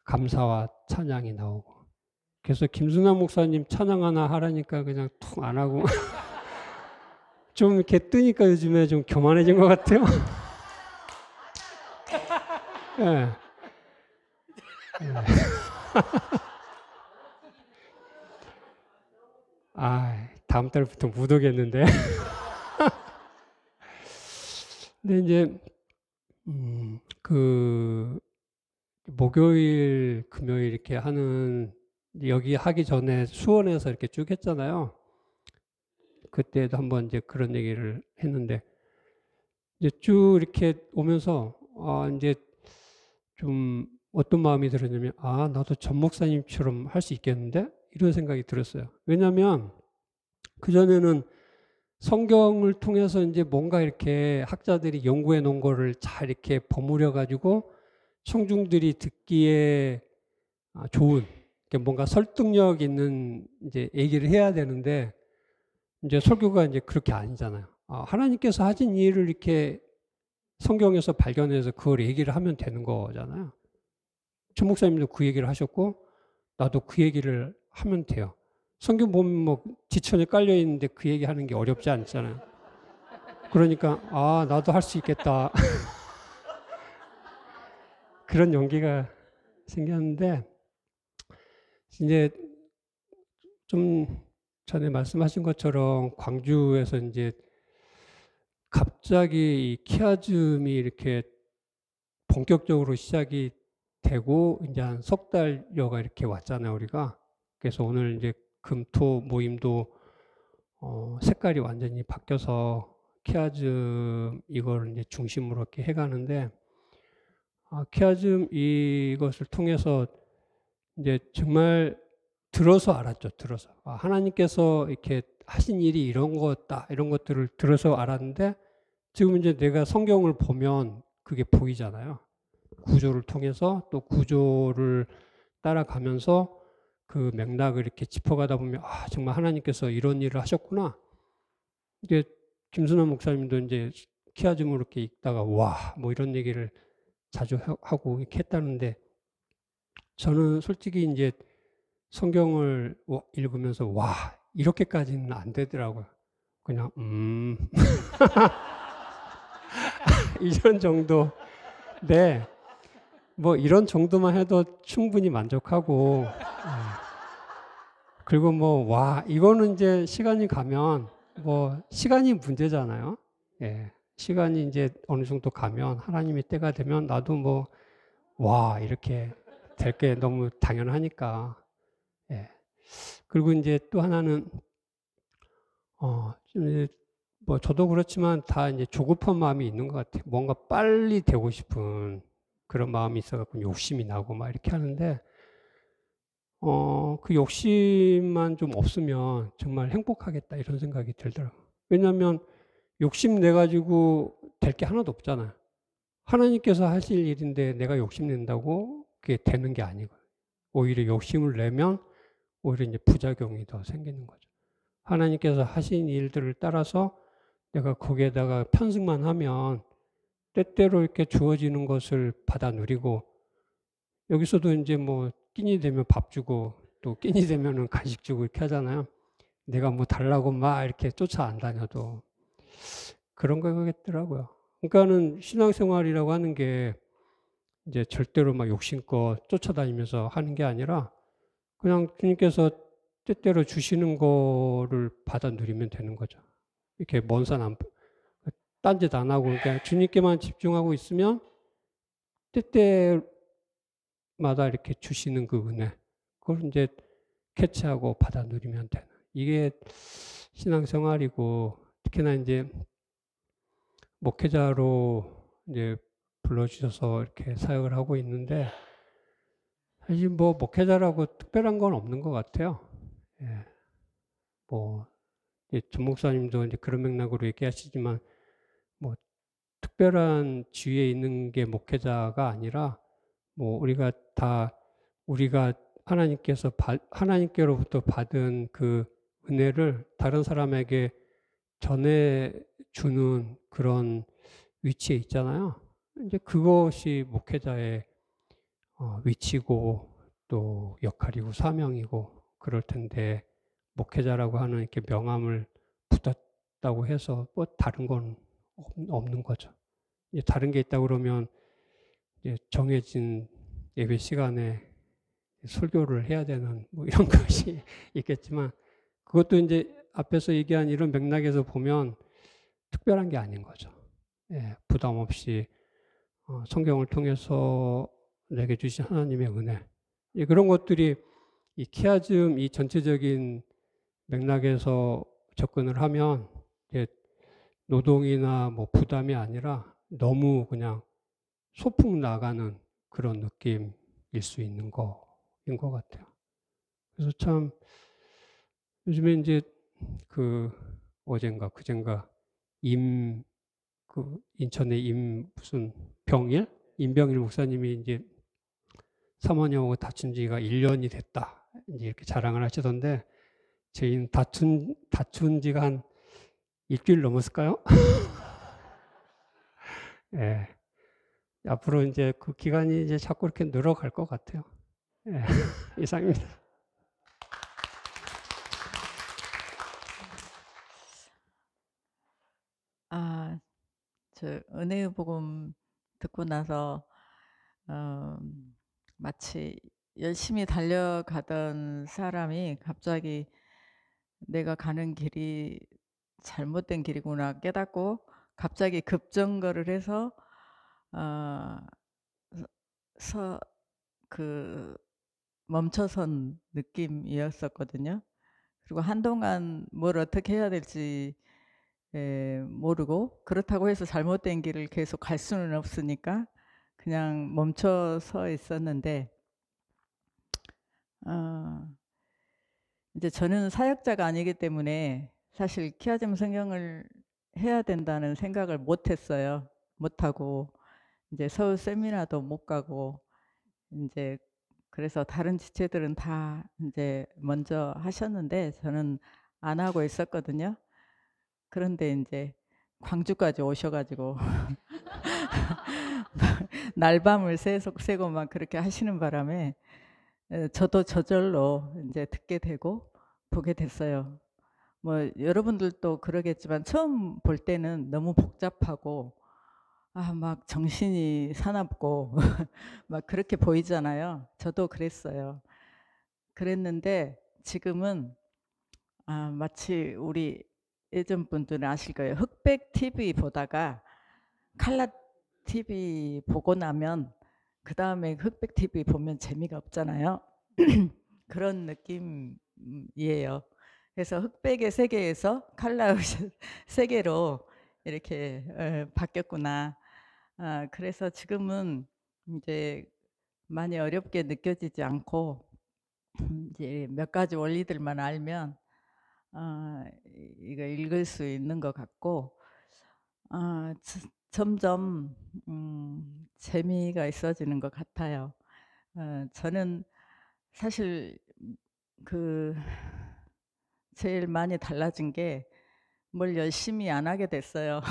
감사와 찬양이 나오고. 그래서 김순환 목사님 찬양 하나 하라니까 그냥 통 안 하고 좀 이렇게 뜨니까 요즘에 좀 교만해진 것 같아요. 예. 다음 달부터 못 오겠는데. 근데 이제 그 목요일, 금요일 이렇게 하는, 여기 하기 전에 수원에서 이렇게 쭉 했잖아요. 그때도 한번 이제 그런 얘기를 했는데, 이제 쭉 이렇게 오면서 이제 좀 어떤 마음이 들었냐면, 나도 전 목사님처럼 할 수 있겠는데? 이런 생각이 들었어요. 왜냐하면 그전에는 성경을 통해서 이제 뭔가 이렇게 학자들이 연구해 놓은 거를 잘 이렇게 버무려 가지고 청중들이 듣기에 좋은, 뭔가 설득력 있는 이제 얘기를 해야 되는데, 이제 설교가 이제 그렇게 아니잖아요. 하나님께서 하신 일을 이렇게 성경에서 발견해서 그걸 얘기를 하면 되는 거잖아요. 조 목사님도 그 얘기를 하셨고 나도 그 얘기를 하면 돼요. 성경 보면 뭐 지천에 깔려 있는데 그 얘기하는 게 어렵지 않잖아요. 그러니까 나도 할 수 있겠다. 그런 용기가 생겼는데 이제 좀 전에 말씀하신 것처럼 광주에서 이제 갑자기 이 키아즘이 이렇게 본격적으로 시작이 되고 이제 한 석 달여가 이렇게 왔잖아요, 우리가. 그래서 오늘 이제 금토 모임도 색깔이 완전히 바뀌어서 키아즘 이걸 이제 중심으로 이렇게 해가는데 키아즘 이것을 통해서 이제 정말 들어서 알았죠. 들어서 하나님께서 이렇게 하신 일이 이런 거다 이런 것들을 들어서 알았는데 지금 이제 내가 성경을 보면 그게 보이잖아요. 구조를 통해서 또 구조를 따라가면서 그 맥락을 이렇게 짚어가다 보면 정말 하나님께서 이런 일을 하셨구나. 이제 김순환 목사님도 이제 키아즘을 이렇게 읽다가 뭐 이런 얘기를 자주 하고 이렇게 했다는데 저는 솔직히 이제 성경을 읽으면서 이렇게까지는 안 되더라고요. 그냥 이런 정도. 네. 뭐 이런 정도만 해도 충분히 만족하고 그리고 이거는 이제 시간이 가면 시간이 문제잖아요. 예. 시간이 이제 어느 정도 가면 하나님의 때가 되면 나도 이렇게 될 게 너무 당연하니까. 예. 그리고 이제 또 하나는 좀 이제 저도 그렇지만 다 이제 조급한 마음이 있는 것 같아요. 뭔가 빨리 되고 싶은 그런 마음이 있어갖고 욕심이 나고 막 이렇게 하는데 그 욕심만 좀 없으면 정말 행복하겠다 이런 생각이 들더라고요. 왜냐하면 욕심 내 가지고 될 게 하나도 없잖아요. 하나님께서 하실 일인데 내가 욕심 낸다고 그게 되는 게 아니고요. 오히려 욕심을 내면 오히려 이제 부작용이 더 생기는 거죠. 하나님께서 하신 일들을 따라서 내가 거기에다가 편승만 하면 때때로 이렇게 주어지는 것을 받아 누리고 여기서도 이제 끼니 되면 밥 주고 또 끼니 되면은 간식 주고 이렇게 하잖아요. 내가 달라고 막 이렇게 쫓아 안 다녀도 그런 거겠더라고요. 그러니까는 신앙생활이라고 하는 게 이제 절대로 막 욕심껏 쫓아다니면서 하는 게 아니라 그냥 주님께서 때때로 주시는 거를 받아 누리면 되는 거죠. 이렇게 먼 산 딴짓 안 하고 그냥 주님께만 집중하고 있으면 때때마다 이렇게 주시는 그 은혜 그걸 이제 캐치하고 받아 누리면 되는 이게 신앙생활이고 특히나 이제 목회자로 이제 불러주셔서 이렇게 사역을 하고 있는데 사실 목회자라고 특별한 건 없는 것 같아요. 예. 전 목사님도 이제 그런 맥락으로 얘기하시지만 특별한 지위에 있는 게 목회자가 아니라 우리가 하나님께로부터 받은 그 은혜를 다른 사람에게 전해주는 그런 위치에 있잖아요. 이제 그것이 목회자의 위치고 또 역할이고 사명이고 그럴 텐데 목회자라고 하는 이렇게 명함을 붙였다고 해서 다른 건 없는 거죠. 이제 다른 게 있다 그러면 이제 정해진 예배 시간에 설교를 해야 되는 이런 것이 있겠지만 그것도 이제 앞에서 얘기한 이런 맥락에서 보면 특별한 게 아닌 거죠. 예, 부담 없이 성경을 통해서 내게 주신 하나님의 은혜 그런 것들이 이 키아즘 이 전체적인 맥락에서 접근을 하면 이제 노동이나 부담이 아니라 너무 그냥 소풍 나가는 그런 느낌일 수 있는 거인 것 같아요. 그래서 참 요즘에 이제 어젠가 그젠가 인천의 무슨 임병일 목사님이 이제 사모님하고 다툰 지가 1년이 됐다. 이제 이렇게 자랑을 하시던데 저희는 다툰 지가 한 일주일 넘었을까요? 예. 앞으로 이제 그 기간이 이제 자꾸 이렇게 늘어갈 것 같아요. 예. 이상입니다. 아, 저 은혜의 복음 듣고 나서 어, 마치 열심히 달려가던 사람이 갑자기 내가 가는 길이 잘못된 길이구나 깨닫고 갑자기 급정거를 해서 어, 서, 그 멈춰선 느낌이었었거든요. 그리고 한동안 뭘 어떻게 해야 될지 모르고, 그렇다고 해서 잘못된 길을 계속 갈 수는 없으니까 그냥 멈춰 서 있었는데, 이제 저는 사역자가 아니기 때문에 사실 키아즘 성경을 해야 된다는 생각을 못 했어요. 못 하고 이제 서울 세미나도 못 가고, 이제 그래서 다른 지체들은 다 이제 먼저 하셨는데 저는 안 하고 있었거든요. 그런데 이제 광주까지 오셔가지고 날밤을 새고 막 그렇게 하시는 바람에 저도 저절로 이제 듣게 되고 보게 됐어요. 뭐 여러분들도 그러겠지만 처음 볼 때는 너무 복잡하고 막 정신이 사납고 막 그렇게 보이잖아요. 저도 그랬어요. 그랬는데 지금은 마치 우리 예전 분들은 아실 거예요. 흑백 TV 보다가 칼라 TV 보고 나면 그 다음에 흑백 TV 보면 재미가 없잖아요. 그런 느낌이에요. 그래서 흑백의 세계에서 칼라 세계로 이렇게 바뀌었구나. 그래서 지금은 이제 많이 어렵게 느껴지지 않고 이제 몇 가지 원리들만 알면 이거 읽을 수 있는 것 같고, 점점 재미가 있어지는 것 같아요. 저는 사실 그 제일 많이 달라진 게 뭘 열심히 안 하게 됐어요.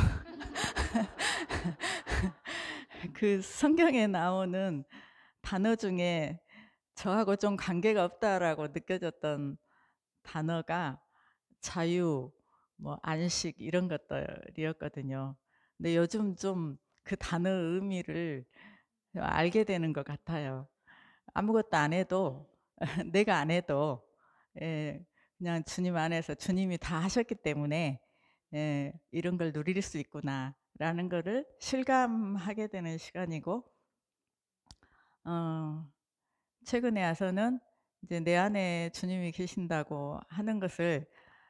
그 성경에 나오는 단어 중에 저하고 좀 관계가 없다라고 느껴졌던 단어가 자유, 뭐 안식 이런 것들이었거든요. 근데 요즘 좀 그 단어 의미를 알게 되는 것 같아요. 아무것도 안 해도 내가 안 해도 그냥 주님 안에서 주님이 다 하셨기 때문에 이런 걸 누릴 수 있구나라는 거를 실감하게 되는 시간이고, 최근에 와서는 이제 내 안에 주님이 계신다고 하는 것을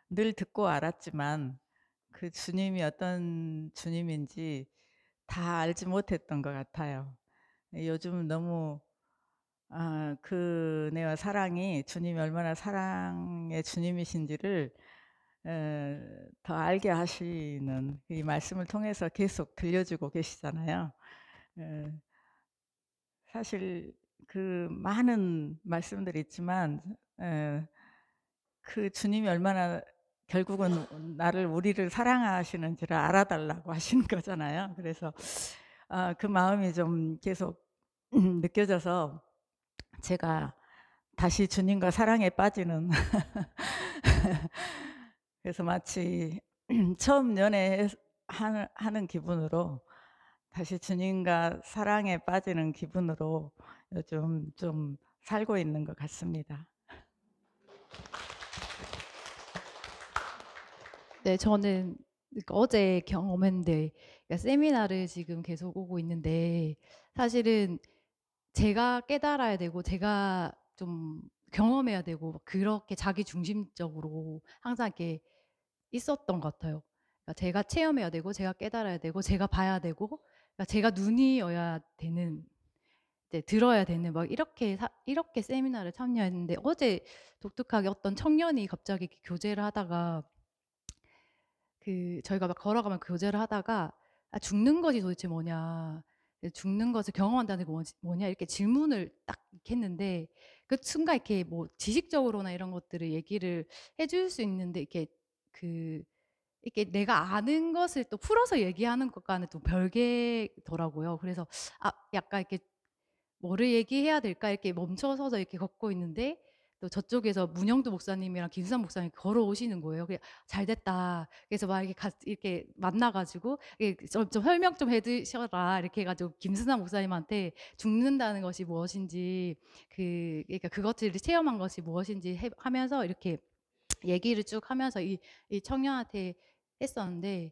늘 듣고 알았지만 그 주님이 어떤 주님인지 다 알지 못했던 것 같아요. 요즘 너무 그 은혜와 사랑이 주님이 얼마나 사랑의 주님이신지를 더 알게 하시는 이 말씀을 통해서 계속 들려주고 계시잖아요. 사실 그 많은 말씀들이 있지만 그 주님이 얼마나 결국은 우리를 사랑하시는지를 알아달라고 하시는 거잖아요. 그래서 그 마음이 좀 계속 느껴져서 제가 다시 주님과 사랑에 빠지는 그래서 마치 처음 연애하는 기분으로 다시 주님과 사랑에 빠지는 기분으로 요즘 좀 살고 있는 것 같습니다. 네, 저는 어제 경험했는데, 그러니까 세미나를 지금 계속 오고 있는데, 사실은 제가 깨달아야 되고, 제가 좀 경험해야 되고, 막 그렇게 자기 중심적으로 항상 이렇게 있었던 것 같아요. 그러니까 제가 체험해야 되고, 제가 깨달아야 되고, 제가 봐야 되고, 그러니까 제가 눈이어야 되는, 이제 들어야 되는, 막 이렇게 세미나를 참여했는데, 어제 독특하게 어떤 청년이 갑자기 이렇게 교제를 하다가, 저희가 막 걸어가면 교제를 하다가 죽는 것이 도대체 뭐냐, 죽는 것을 경험한다는 게 뭐냐 이렇게 질문을 딱 이렇게 했는데, 그 순간 이렇게 뭐 지식적으로나 이런 것들을 얘기를 해줄 수 있는데 이렇게 이렇게 내가 아는 것을 또 풀어서 얘기하는 것과는 또 별개더라고요. 그래서 약간 이렇게 뭐를 얘기해야 될까 이렇게 멈춰서서 이렇게 걷고 있는데 또 저쪽에서 문영도 목사님이랑 김수산 목사님이 걸어오시는 거예요. 그게 잘 됐다. 그래서 막 이렇게 만나가지고 좀 설명 좀 해주셔라 이렇게 해가지고 김수산 목사님한테 죽는다는 것이 무엇인지 그러니까 그것들을 체험한 것이 무엇인지 하면서 이렇게 얘기를 쭉 하면서 이 청년한테 했었는데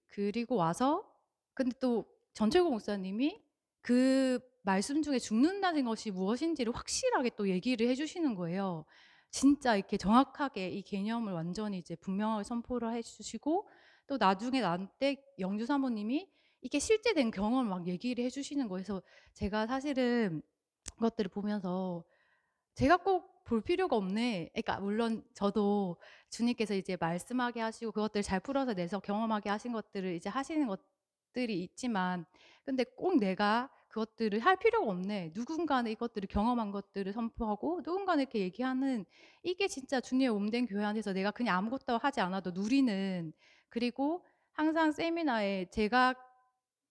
그리고 와서 근데 또 전철국 목사님이 그 말씀 중에 죽는다는 것이 무엇인지를 확실하게 또 얘기를 해주시는 거예요. 진짜 이렇게 정확하게 이 개념을 완전히 이제 분명하게 선포를 해주시고 또 나중에 나한테 영주 사모님이 이게 실제된 경험을 막 얘기를 해주시는 거예요. 그래서 제가 사실은 그것들을 보면서 제가 꼭 볼 필요가 없네. 그러니까 물론 저도 주님께서 이제 말씀하게 하시고 그것들을 잘 풀어서 내서 경험하게 하신 것들을 이제 하시는 것들이 있지만 근데 꼭 내가 그것들을 할 필요가 없네. 누군가는 이것들을 경험한 것들을 선포하고 누군가는 이렇게 얘기하는 이게 진짜 주님의 몸된 교회 안에서 내가 그냥 아무것도 하지 않아도 누리는 그리고 항상 세미나에 제가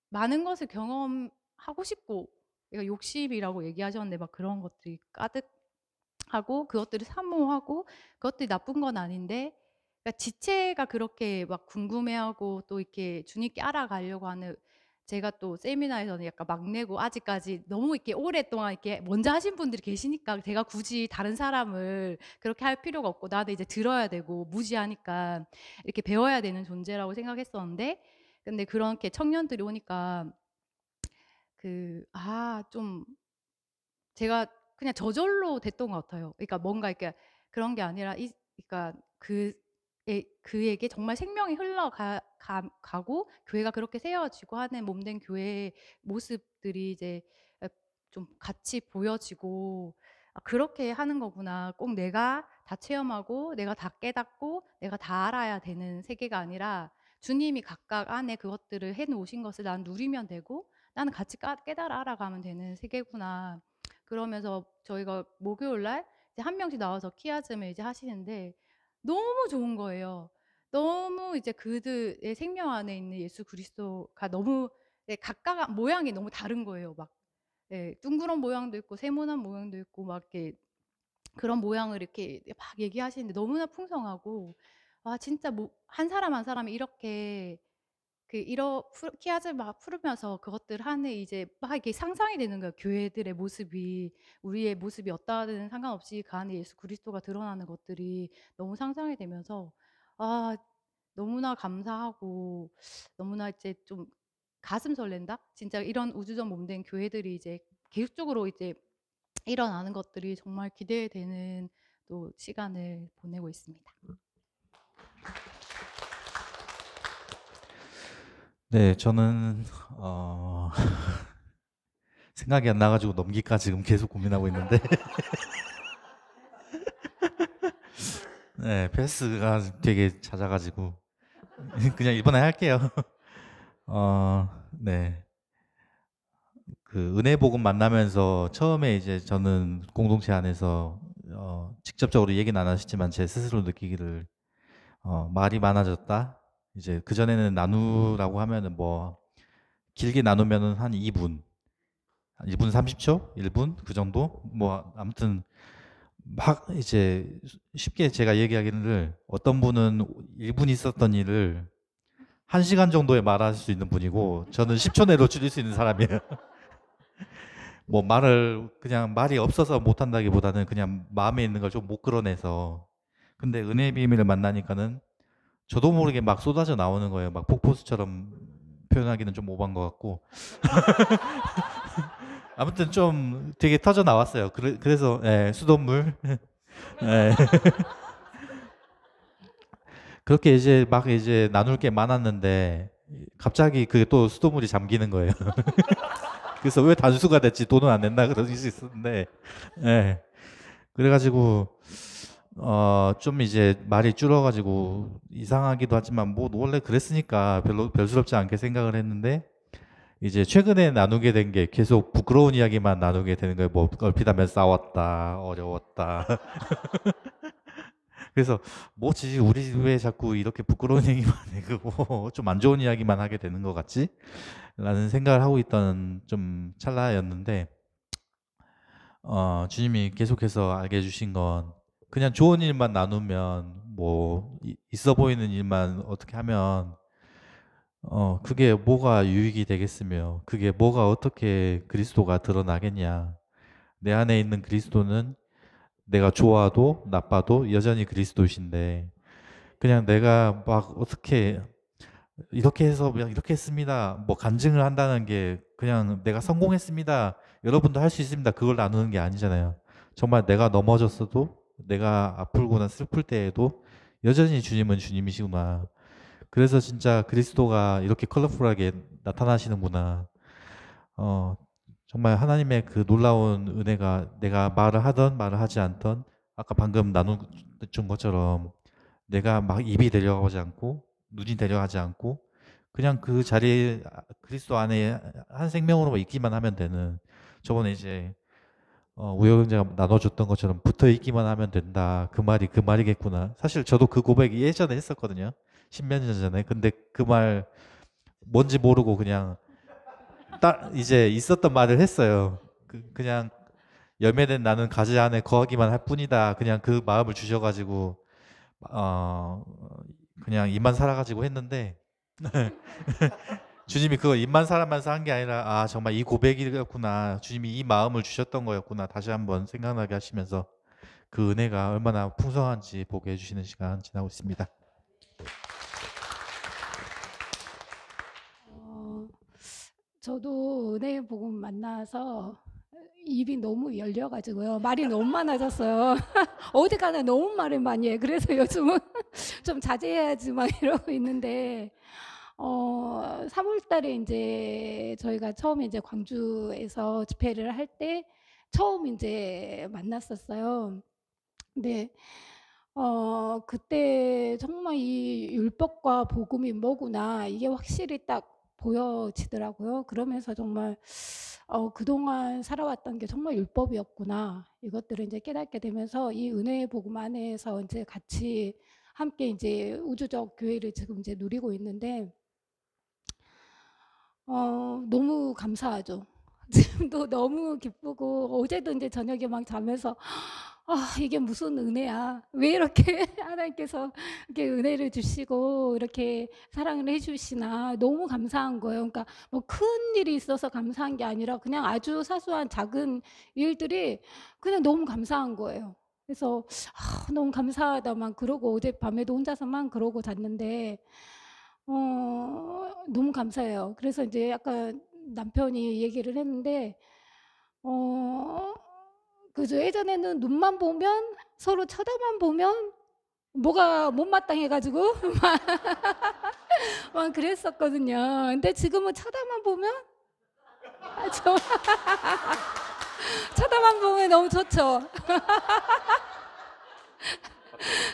많은 것을 경험하고 싶고 그러니까 욕심이라고 얘기하셨는데 막 그런 것들이 가득하고 그것들을 사모하고 그것들이 나쁜 건 아닌데 그러니까 지체가 그렇게 막 궁금해하고 또 이렇게 주님께 알아가려고 하는 제가 또 세미나에서는 약간 막내고 아직까지 너무 이렇게 오랫동안 이렇게 먼저 하신 분들이 계시니까 제가 굳이 다른 사람을 그렇게 할 필요가 없고 나도 이제 들어야 되고 무지하니까 이렇게 배워야 되는 존재라고 생각했었는데 근데 그렇게 청년들이 오니까 좀 제가 그냥 저절로 됐던 것 같아요. 그러니까 뭔가 이렇게 그런 게 아니라 그러니까 그에게 정말 생명이 가고 교회가 그렇게 세워지고 하는 몸된 교회의 모습들이 이제 좀 같이 보여지고 그렇게 하는 거구나. 꼭 내가 다 체험하고 내가 다 깨닫고 내가 다 알아야 되는 세계가 아니라 주님이 각각 안에 그것들을 해놓으신 것을 난 누리면 되고 나는 같이 깨달아 알아가면 되는 세계구나. 그러면서 저희가 목요일 날 이제 한 명씩 나와서 키아즘을 이제 하시는데 너무 좋은 거예요. 너무 이제 그들의 생명 안에 있는 예수 그리스도가 너무 각각 모양이 너무 다른 거예요. 막 둥그런 모양도 있고 세모난 모양도 있고 막 이렇게 그런 모양을 이렇게 막 얘기하시는데 너무나 풍성하고 진짜 한 사람 한 사람이 이렇게 키아즈 막 풀으면서 그것들 안에 이제 막 이렇게 상상이 되는 거예요. 교회들의 모습이 우리의 모습이 어떠하든 상관없이 그 안에 예수 그리스도가 드러나는 것들이 너무 상상이 되면서 너무나 감사하고 너무나 이제 좀 가슴 설렌다. 진짜 이런 우주적 몸된 교회들이 이제 계속적으로 이제 일어나는 것들이 정말 기대되는 또 시간을 보내고 있습니다. 네, 저는 생각이 안 나가지고 넘길까 지금 계속 고민하고 있는데 네, 패스가 되게 잦아가지고 그냥 이번에 할게요. 네, 그 은혜복음 만나면서 처음에 이제 저는 공동체 안에서 직접적으로 얘기는 안 하시지만 제 스스로 느끼기를 말이 많아졌다. 이제 그 전에는 나누라고 하면은 뭐 길게 나누면은 한 2분 30초, 1분 그 정도. 뭐 아무튼 막 이제 쉽게 제가 얘기하기를 어떤 분은 1분 있었던 일을 1시간 정도에 말할 수 있는 분이고 저는 10초 내로 줄일 수 있는 사람이에요. 뭐 그냥 말이 없어서 못한다기보다는 그냥 마음에 있는 걸 좀 못 끌어내서. 근데 은혜의 비밀을 만나니까는 저도 모르게 막 쏟아져 나오는 거예요. 막 폭포수처럼 표현하기는 좀 오버한 것 같고. 아무튼 좀 되게 터져 나왔어요. 그래서 수돗물. 그렇게 이제 막 이제 나눌 게 많았는데 갑자기 그게 또 수돗물이 잠기는 거예요. 그래서 왜 단수가 됐지 돈은 안 낸다 그럴 수 있었는데 그래가지고 좀 이제 말이 줄어가지고 이상하기도 하지만 뭐 원래 그랬으니까 별로 별스럽지 않게 생각을 했는데 이제 최근에 나누게 된 게 계속 부끄러운 이야기만 나누게 되는 거예요. 뭐 얼핏하면 싸웠다, 어려웠다. 그래서 뭐지 우리 왜 자꾸 이렇게 부끄러운 얘기만 해고 좀 안 좋은 이야기만 하게 되는 것 같지? 라는 생각을 하고 있던 좀 찰나였는데 주님이 계속해서 알게 해주신 건 그냥 좋은 일만 나누면 뭐 있어 보이는 일만 어떻게 하면 그게 뭐가 유익이 되겠으며 그게 뭐가 어떻게 그리스도가 드러나겠냐. 내 안에 있는 그리스도는 내가 좋아도 나빠도 여전히 그리스도이신데 그냥 내가 막 어떻게 이렇게 해서 그냥 이렇게 했습니다. 뭐 간증을 한다는 게 그냥 내가 성공했습니다. 여러분도 할 수 있습니다. 그걸 나누는 게 아니잖아요. 정말 내가 넘어졌어도 내가 아프거나 슬플 때에도 여전히 주님은 주님이시구나. 그래서 진짜 그리스도가 이렇게 컬러풀하게 나타나시는구나. 정말 하나님의 그 놀라운 은혜가 내가 말을 하던 말을 하지 않던 아까 방금 나눈 것처럼 내가 막 입이 데려가지 않고 눈이 데려가지 않고 그냥 그 자리에 그리스도 안에 한 생명으로 있기만 하면 되는 저번에 이제 우영재가 나눠줬던 것처럼 붙어 있기만 하면 된다. 그 말이 그 말이겠구나. 사실 저도 그 고백 예전에 했었거든요. 10몇 년 전에. 근데 그 말 뭔지 모르고 그냥 딱 이제 있었던 말을 했어요. 그냥 열매된 나는 가지 안에 거하기만 할 뿐이다. 그냥 그 마음을 주셔가지고 그냥 입만 살아가지고 했는데 주님이 그거 입만 살아면서 한 게 아니라 정말 이 고백이었구나. 주님이 이 마음을 주셨던 거였구나. 다시 한번 생각나게 하시면서 그 은혜가 얼마나 풍성한지 보게 해주시는 시간 지나고 있습니다. 저도 은혜 복음 만나서 입이 너무 열려가지고요. 말이 너무 많아졌어요. 어디 가나 너무 말을 많이 해. 그래서 요즘은 좀 자제해야지만 이러고 있는데 3월 달에 이제 저희가 처음에 이제 광주에서 집회를 할 때 처음 이제 만났었어요. 근데 그때 정말 이 율법과 복음이 뭐구나 이게 확실히 딱 보여지더라고요. 그러면서 정말 그동안 살아왔던 게 정말 율법이었구나. 이것들을 이제 깨닫게 되면서 이 은혜의 복음 안에서 이제 같이 함께 이제 우주적 교회를 지금 이제 누리고 있는데 너무 감사하죠. 지금도 너무 기쁘고 어제도 이제 저녁에 막 자면서 이게 무슨 은혜야. 왜 이렇게 하나님께서 이렇게 은혜를 주시고 이렇게 사랑을 해주시나 너무 감사한 거예요. 그러니까 뭐 큰 일이 있어서 감사한 게 아니라 그냥 아주 사소한 작은 일들이 그냥 너무 감사한 거예요. 그래서 너무 감사하다만 그러고 어젯밤에도 혼자서만 그러고 잤는데 너무 감사해요. 그래서 이제 약간 남편이 얘기를 했는데 그죠. 예전에는 눈만 보면 서로 쳐다만 보면 뭐가 못마땅해가지고 막 그랬었거든요. 근데 지금은 쳐다만 보면 쳐다만 보면 너무 좋죠.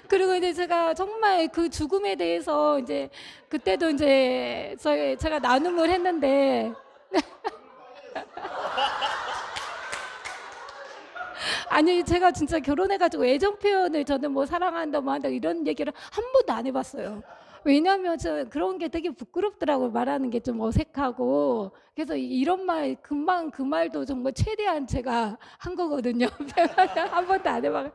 그리고 이제 제가 정말 그 죽음에 대해서 이제 그때도 이제 제가 나눔을 했는데 아니 제가 진짜 결혼해가지고 애정 표현을 저는 뭐 사랑한다 뭐 한다 이런 얘기를 한 번도 안 해봤어요. 왜냐하면 저 그런 게 되게 부끄럽더라고요. 말하는 게 좀 어색하고 그래서 이런 말 금방 그 말도 정말 최대한 제가 한 거거든요. 한 번도 안 해봐.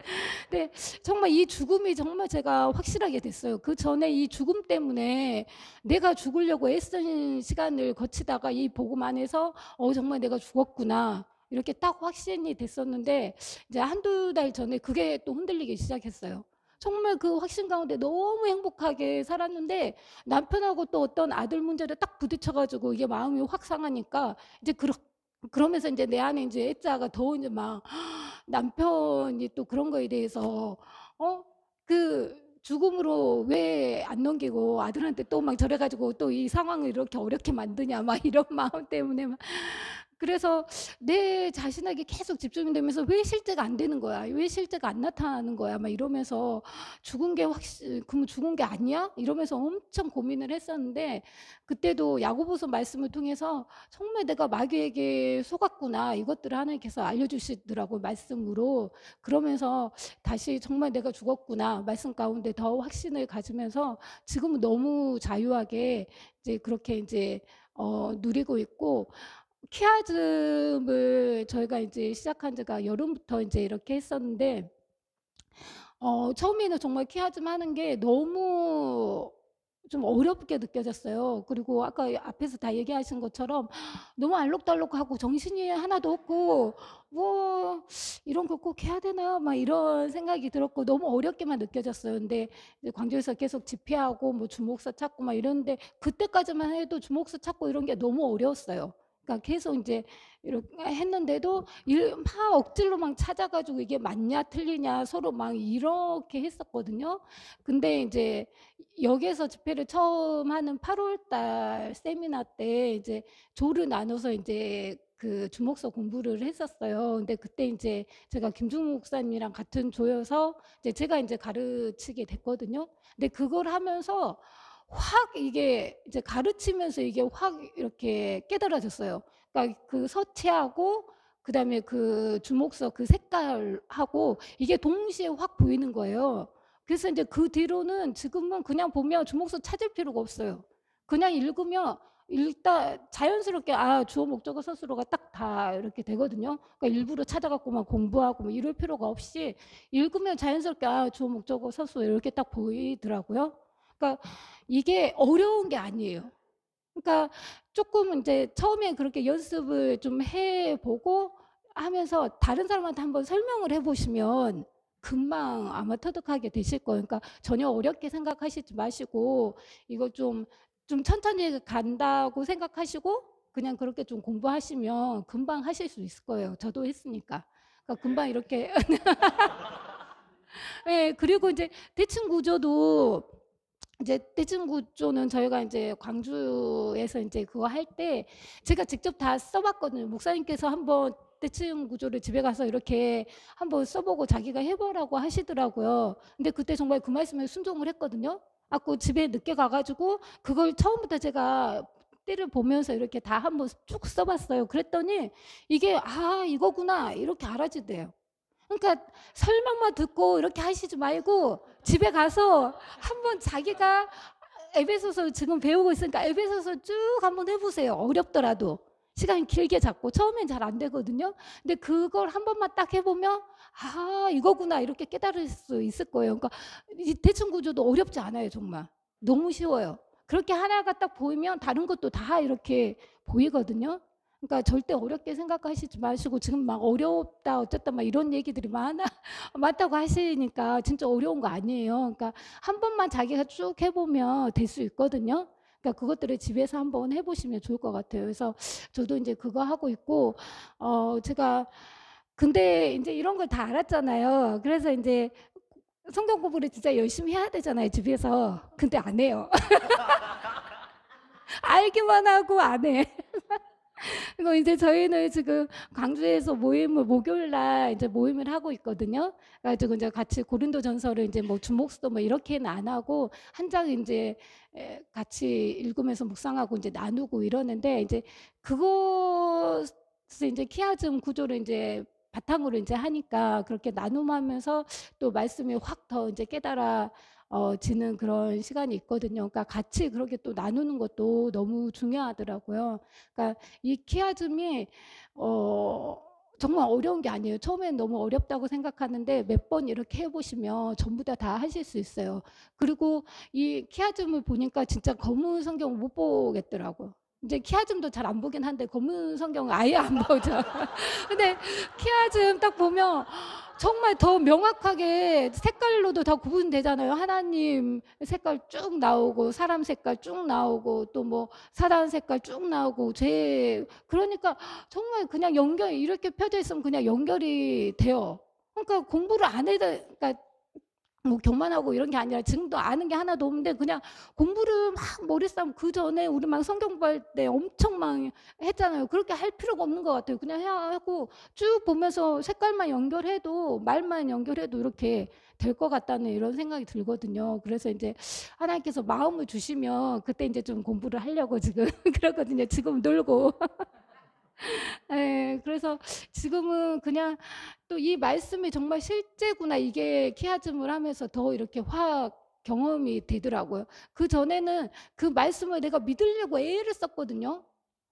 근데 정말 이 죽음이 정말 제가 확실하게 됐어요. 그 전에 이 죽음 때문에 내가 죽으려고 애쓴 시간을 거치다가 이 복음 안에서 정말 내가 죽었구나. 이렇게 딱 확신이 됐었는데 이제 한두 달 전에 그게 또 흔들리기 시작했어요. 정말 그 확신 가운데 너무 행복하게 살았는데 남편하고 또 어떤 아들 문제를 딱 부딪혀가지고 이게 마음이 확 상하니까 이제 그러면서 이제 내 안에 이제 애자가 더 이제 막 남편이 또 그런 거에 대해서 그 죽음으로 왜 안 넘기고 아들한테 또 막 저래가지고 또 이 상황을 이렇게 어렵게 만드냐 막 이런 마음 때문에 막 그래서 내 자신에게 계속 집중이 되면서 왜 실제가 안 되는 거야? 왜 실제가 안 나타나는 거야? 막 이러면서 죽은 게 그럼 죽은 게 아니야? 이러면서 엄청 고민을 했었는데 그때도 야고보서 말씀을 통해서 정말 내가 마귀에게 속았구나. 이것들을 하나님께서 알려주시더라고 말씀으로. 그러면서 다시 정말 내가 죽었구나. 말씀 가운데 더 확신을 가지면서 지금은 너무 자유하게 이제 그렇게 이제 누리고 있고 키아즘을 저희가 이제 시작한 지가 여름부터 이제 이렇게 했었는데 처음에는 정말 키아즘 하는 게 너무 좀 어렵게 느껴졌어요. 그리고 아까 앞에서 다 얘기하신 것처럼 너무 알록달록하고 정신이 하나도 없고 뭐 이런 거 꼭 해야 되나 막 이런 생각이 들었고 너무 어렵게만 느껴졌어요. 근데 이제 광주에서 계속 집회하고 뭐 주목사 찾고 막 이러는데 그때까지만 해도 주목사 찾고 이런 게 너무 어려웠어요. 그러니까 계속 이제 이렇게 했는데도 막 억지로 막 찾아가지고 이게 맞냐 틀리냐 서로 막 이렇게 했었거든요. 근데 이제 여기에서 집회를 처음 하는 8월 달 세미나 때 이제 조를 나눠서 이제 그 주목서 공부를 했었어요. 근데 그때 이제 제가 김중국 목사님이랑 같은 조여서 이제 제가 이제 가르치게 됐거든요. 근데 그걸 하면서 확 이게 이제 가르치면서 이게 확 이렇게 깨달아졌어요. 그러니까 그 서체하고 그다음에 그 주목서 그 색깔하고 이게 동시에 확 보이는 거예요. 그래서 이제 그 뒤로는 지금은 그냥 보면 주목서 찾을 필요가 없어요. 그냥 읽으면 일단 자연스럽게 주어 목적어 서술어가 딱 다 이렇게 되거든요. 그러니까 일부러 찾아갖고 막 공부하고 뭐 이럴 필요가 없이 읽으면 자연스럽게 주어 목적어 서술어 이렇게 딱 보이더라고요. 그러니까 이게 어려운 게 아니에요. 그러니까 조금 이제 처음에 그렇게 연습을 좀 해보고 하면서 다른 사람한테 한번 설명을 해보시면 금방 아마 터득하게 되실 거예요. 그러니까 전혀 어렵게 생각하시지 마시고 이거 좀 천천히 간다고 생각하시고 그냥 그렇게 좀 공부하시면 금방 하실 수 있을 거예요. 저도 했으니까. 그러니까 금방 이렇게 네, 그리고 이제 대칭 구조도 이제 대칭 구조는 저희가 이제 광주에서 이제 그거 할 때 제가 직접 다 써봤거든요. 목사님께서 한번 대칭 구조를 집에 가서 이렇게 한번 써보고 자기가 해보라고 하시더라고요. 근데 그때 정말 그 말씀에 순종을 했거든요. 그 집에 늦게 가가지고 그걸 처음부터 제가 때를 보면서 이렇게 다 한번 쭉 써봤어요. 그랬더니 이게 이거구나 이렇게 알아지대요. 그러니까 설명만 듣고 이렇게 하시지 말고 집에 가서 한번 자기가 에베소서 지금 배우고 있으니까 에베소서 쭉 한번 해보세요. 어렵더라도 시간이 길게 잡고 처음엔 잘 안 되거든요. 근데 그걸 한 번만 딱 해보면 이거구나 이렇게 깨달을 수 있을 거예요. 그러니까 이 대칭 구조도 어렵지 않아요. 정말 너무 쉬워요. 그렇게 하나가 딱 보이면 다른 것도 다 이렇게 보이거든요. 그러니까 절대 어렵게 생각하시지 마시고 지금 막 어렵다 어쨌다 막 이런 얘기들이 많다고 하시니까 진짜 어려운 거 아니에요. 그러니까 한 번만 자기가 쭉 해보면 될 수 있거든요. 그러니까 그것들을 집에서 한번 해보시면 좋을 것 같아요. 그래서 저도 이제 그거 하고 있고 제가 근데 이제 이런 걸 다 알았잖아요. 그래서 이제 성경 공부를 진짜 열심히 해야 되잖아요, 집에서. 근데 안 해요. 알기만 하고 안 해. 그리고 이제 저희는 지금 광주에서 목요일 날 이제 모임을 하고 있거든요. 그래가지고 이제 같이 고린도전서를 이제 뭐 주목서 뭐 이렇게는 안 하고 한 장 이제 같이 읽으면서 묵상하고 이제 나누고 이러는데 이제 그것을 이제 키아즘 구조를 이제 바탕으로 이제 하니까 그렇게 나눔하면서 또 말씀이 확 더 이제 지는 그런 시간이 있거든요. 그러니까 같이 그렇게 또 나누는 것도 너무 중요하더라고요. 그러니까 이 키아즘이 정말 어려운 게 아니에요. 처음엔 너무 어렵다고 생각하는데 몇 번 이렇게 해보시면 전부 다 하실 수 있어요. 그리고 이 키아즘을 보니까 진짜 검은 성경 못 보겠더라고요. 이제 키아즘도 잘 안 보긴 한데 검은 성경은 아예 안 보죠. 근데 키아즘 딱 보면 정말 더 명확하게 색깔로도 다 구분되잖아요. 하나님 색깔 쭉 나오고 사람 색깔 쭉 나오고 또 뭐 사단 색깔 쭉 나오고 그러니까 정말 그냥 연결 이렇게 펴져 있으면 그냥 연결이 돼요. 그러니까 공부를 안 해도 그러니까 뭐 교만하고 이런 게 아니라 지금도 아는 게 하나도 없는데 그냥 공부를 막 머리싸움 그 전에 우리 막 성경 공부할 때 엄청 막 했잖아요. 그렇게 할 필요가 없는 것 같아요. 그냥 해야 하고 쭉 보면서 색깔만 연결해도 말만 연결해도 이렇게 될 것 같다는 이런 생각이 들거든요. 그래서 이제 하나님께서 마음을 주시면 그때 이제 좀 공부를 하려고 지금 그러거든요. 지금 놀고. 예, 그래서 지금은 그냥 또 이 말씀이 정말 실제구나 이게 키아즘을 하면서 더 이렇게 확 경험이 되더라고요. 그 전에는 그 말씀을 내가 믿으려고 애를 썼거든요.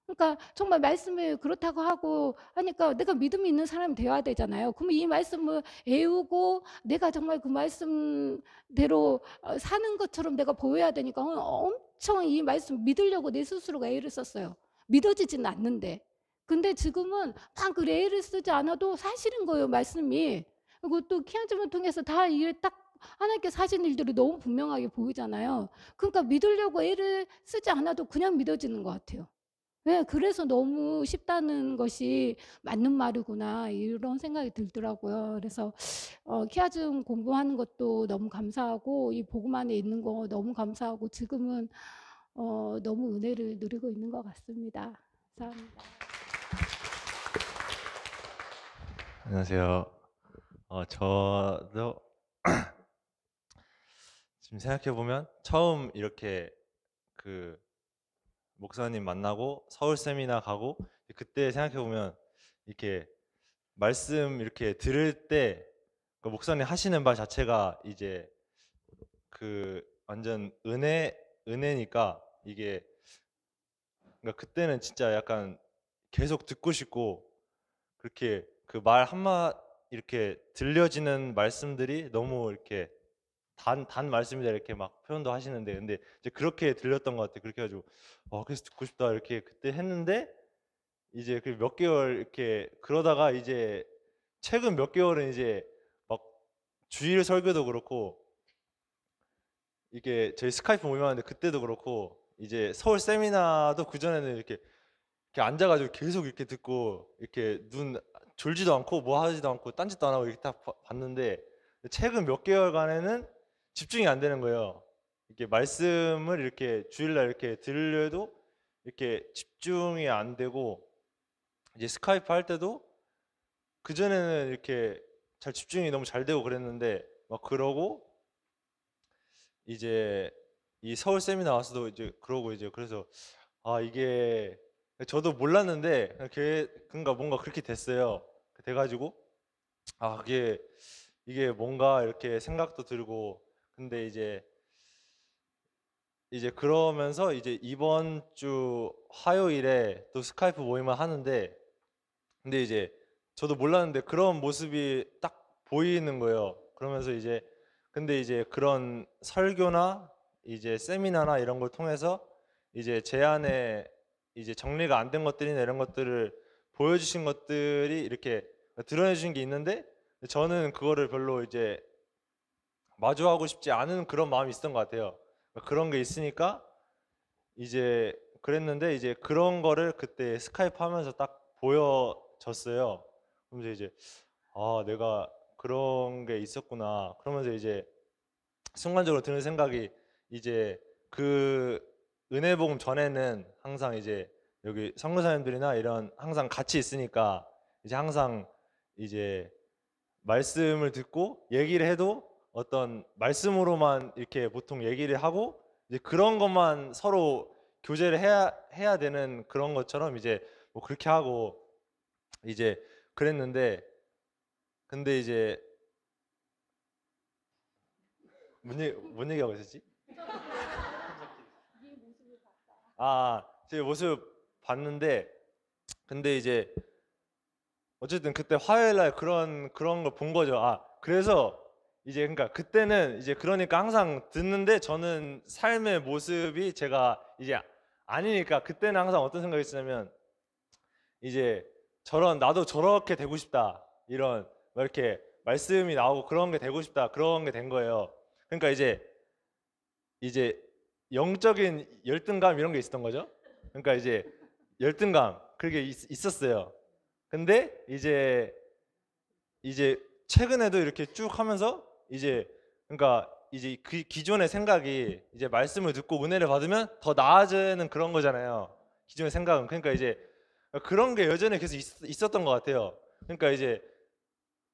그러니까 정말 말씀을 그렇다고 하고 하니까 내가 믿음이 있는 사람이 되어야 되잖아요. 그러면 이 말씀을 애우고 내가 정말 그 말씀대로 사는 것처럼 내가 보여야 되니까 엄청 이 말씀 믿으려고 내 스스로가 애를 썼어요. 믿어지지는 않는데. 근데 지금은 막 그 애를 쓰지 않아도 사실인 거예요, 말씀이. 그리고 또 키아즘을 통해서 다 이게 딱 하나님께서 하신 일들이 너무 분명하게 보이잖아요. 그러니까 믿으려고 애를 쓰지 않아도 그냥 믿어지는 것 같아요. 네, 그래서 너무 쉽다는 것이 맞는 말이구나 이런 생각이 들더라고요. 그래서 키아즘 공부하는 것도 너무 감사하고 이 복음 안에 있는 거 너무 감사하고 지금은 너무 은혜를 누리고 있는 것 같습니다. 감사합니다. 안녕하세요. 저도 지금 생각해 보면 처음 이렇게 그 목사님 만나고 서울 세미나 가고 그때 생각해 보면 이렇게 말씀 이렇게 들을 때 그 목사님 하시는 말 자체가 이제 그 완전 은혜니까 이게 그러니까 그때는 진짜 약간 계속 듣고 싶고 그렇게 그 말 한마 이렇게 들려지는 말씀들이 너무 이렇게 단 말씀이다 이렇게 막 표현도 하시는데 근데 이제 그렇게 들렸던 것 같아요. 그렇게 해가지고 그래서 듣고 싶다 이렇게 그때 했는데 이제 그 몇 개월 이렇게 그러다가 이제 최근 몇 개월은 이제 막 주일 설교도 그렇고 이게 저희 스카이프 모임하는데 그때도 그렇고 이제 서울 세미나도 그 전에는 이렇게 앉아가지고 계속 이렇게 듣고 이렇게 눈 졸지도 않고 뭐 하지도 않고 딴짓도 안 하고 이렇게 딱 봤는데 최근 몇 개월간에는 집중이 안 되는 거예요. 이렇게 말씀을 이렇게 주일날 이렇게 들려도 이렇게 집중이 안 되고 이제 스카이프 할 때도 그 전에는 이렇게 잘 집중이 너무 잘 되고 그랬는데 막 그러고 이제 이 서울 세미나 와서도 이제 그러고 이제 그래서 이게 저도 몰랐는데 그러니까 뭔가 그렇게 됐어요. 돼가지고 이게 뭔가 이렇게 생각도 들고 근데 이제 그러면서 이제 이번 주 화요일에 또 스카이프 모임을 하는데 근데 이제 저도 몰랐는데 그런 모습이 딱 보이는 거예요. 그러면서 이제 근데 이제 그런 설교나 이제 세미나나 이런 걸 통해서 이제 제 안에 이제 정리가 안 된 것들이나 이런 것들을 보여주신 것들이 이렇게 드러내 주신 게 있는데 저는 그거를 별로 이제 마주하고 싶지 않은 그런 마음이 있었던 것 같아요. 그런 게 있으니까 이제 그랬는데 이제 그런 거를 그때 스카이프 하면서 딱 보여졌어요. 그러면서 이제 내가 그런 게 있었구나. 그러면서 이제 순간적으로 드는 생각이 이제 그 은혜 복음 전에는 항상 이제 여기 선교사님들이나 이런 항상 같이 있으니까 이제 항상 이제 말씀을 듣고 얘기를 해도 어떤 말씀으로만 이렇게 보통 얘기를 하고 이제 그런 것만 서로 교제를 해야 되는 그런 것처럼 이제 뭐 그렇게 하고 이제 그랬는데 근데 이제 뭔 얘기하고 있었지? 제 모습 봤는데 근데 이제 어쨌든 그때 화요일 날 그런 걸 본 거죠. 그래서 이제 그러니까 그때는 이제 그러니까 항상 듣는데 저는 삶의 모습이 제가 이제 아니니까 그때는 항상 어떤 생각이 있었냐면 이제 나도 저렇게 되고 싶다 이런 뭐 이렇게 말씀이 나오고 그런 게 되고 싶다 그런 게 된 거예요. 그러니까 이제 영적인 열등감 이런 게 있었던 거죠. 그러니까 이제 열등감 그게 있었어요. 근데 이제 최근에도 이렇게 쭉 하면서 이제 그러니까 이제 그 기존의 생각이 이제 말씀을 듣고 은혜를 받으면 더 나아지는 그런 거잖아요. 기존의 생각은. 그러니까 이제 그런 게 여전히 계속 있었던 것 같아요. 그러니까 이제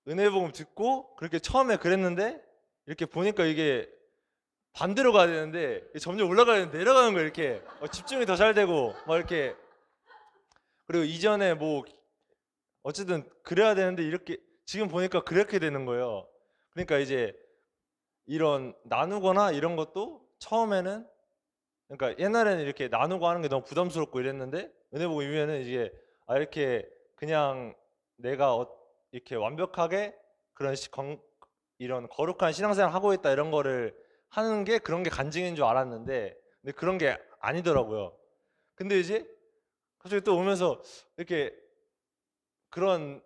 은혜 복음 듣고 그렇게 처음에 그랬는데 이렇게 보니까 이게 반대로 가야 되는데 점점 올라가야 되는데 내려가는 거 이렇게 집중이 더 잘 되고 막 이렇게. 그리고 이전에 뭐 어쨌든 그래야 되는데 이렇게 지금 보니까 그렇게 되는 거예요. 그러니까 이제 이런 나누거나 이런 것도 처음에는, 그러니까 옛날에는 이렇게 나누고 하는 게 너무 부담스럽고 이랬는데 은혜 복음 이후에는 이게 이렇게 그냥 내가 이렇게 완벽하게 그런 이런 거룩한 신앙생활 하고 있다 이런 거를 하는 게 그런 게 간증인 줄 알았는데 근데 그런 게 아니더라고요. 근데 이제 갑자기 또 오면서 이렇게 그런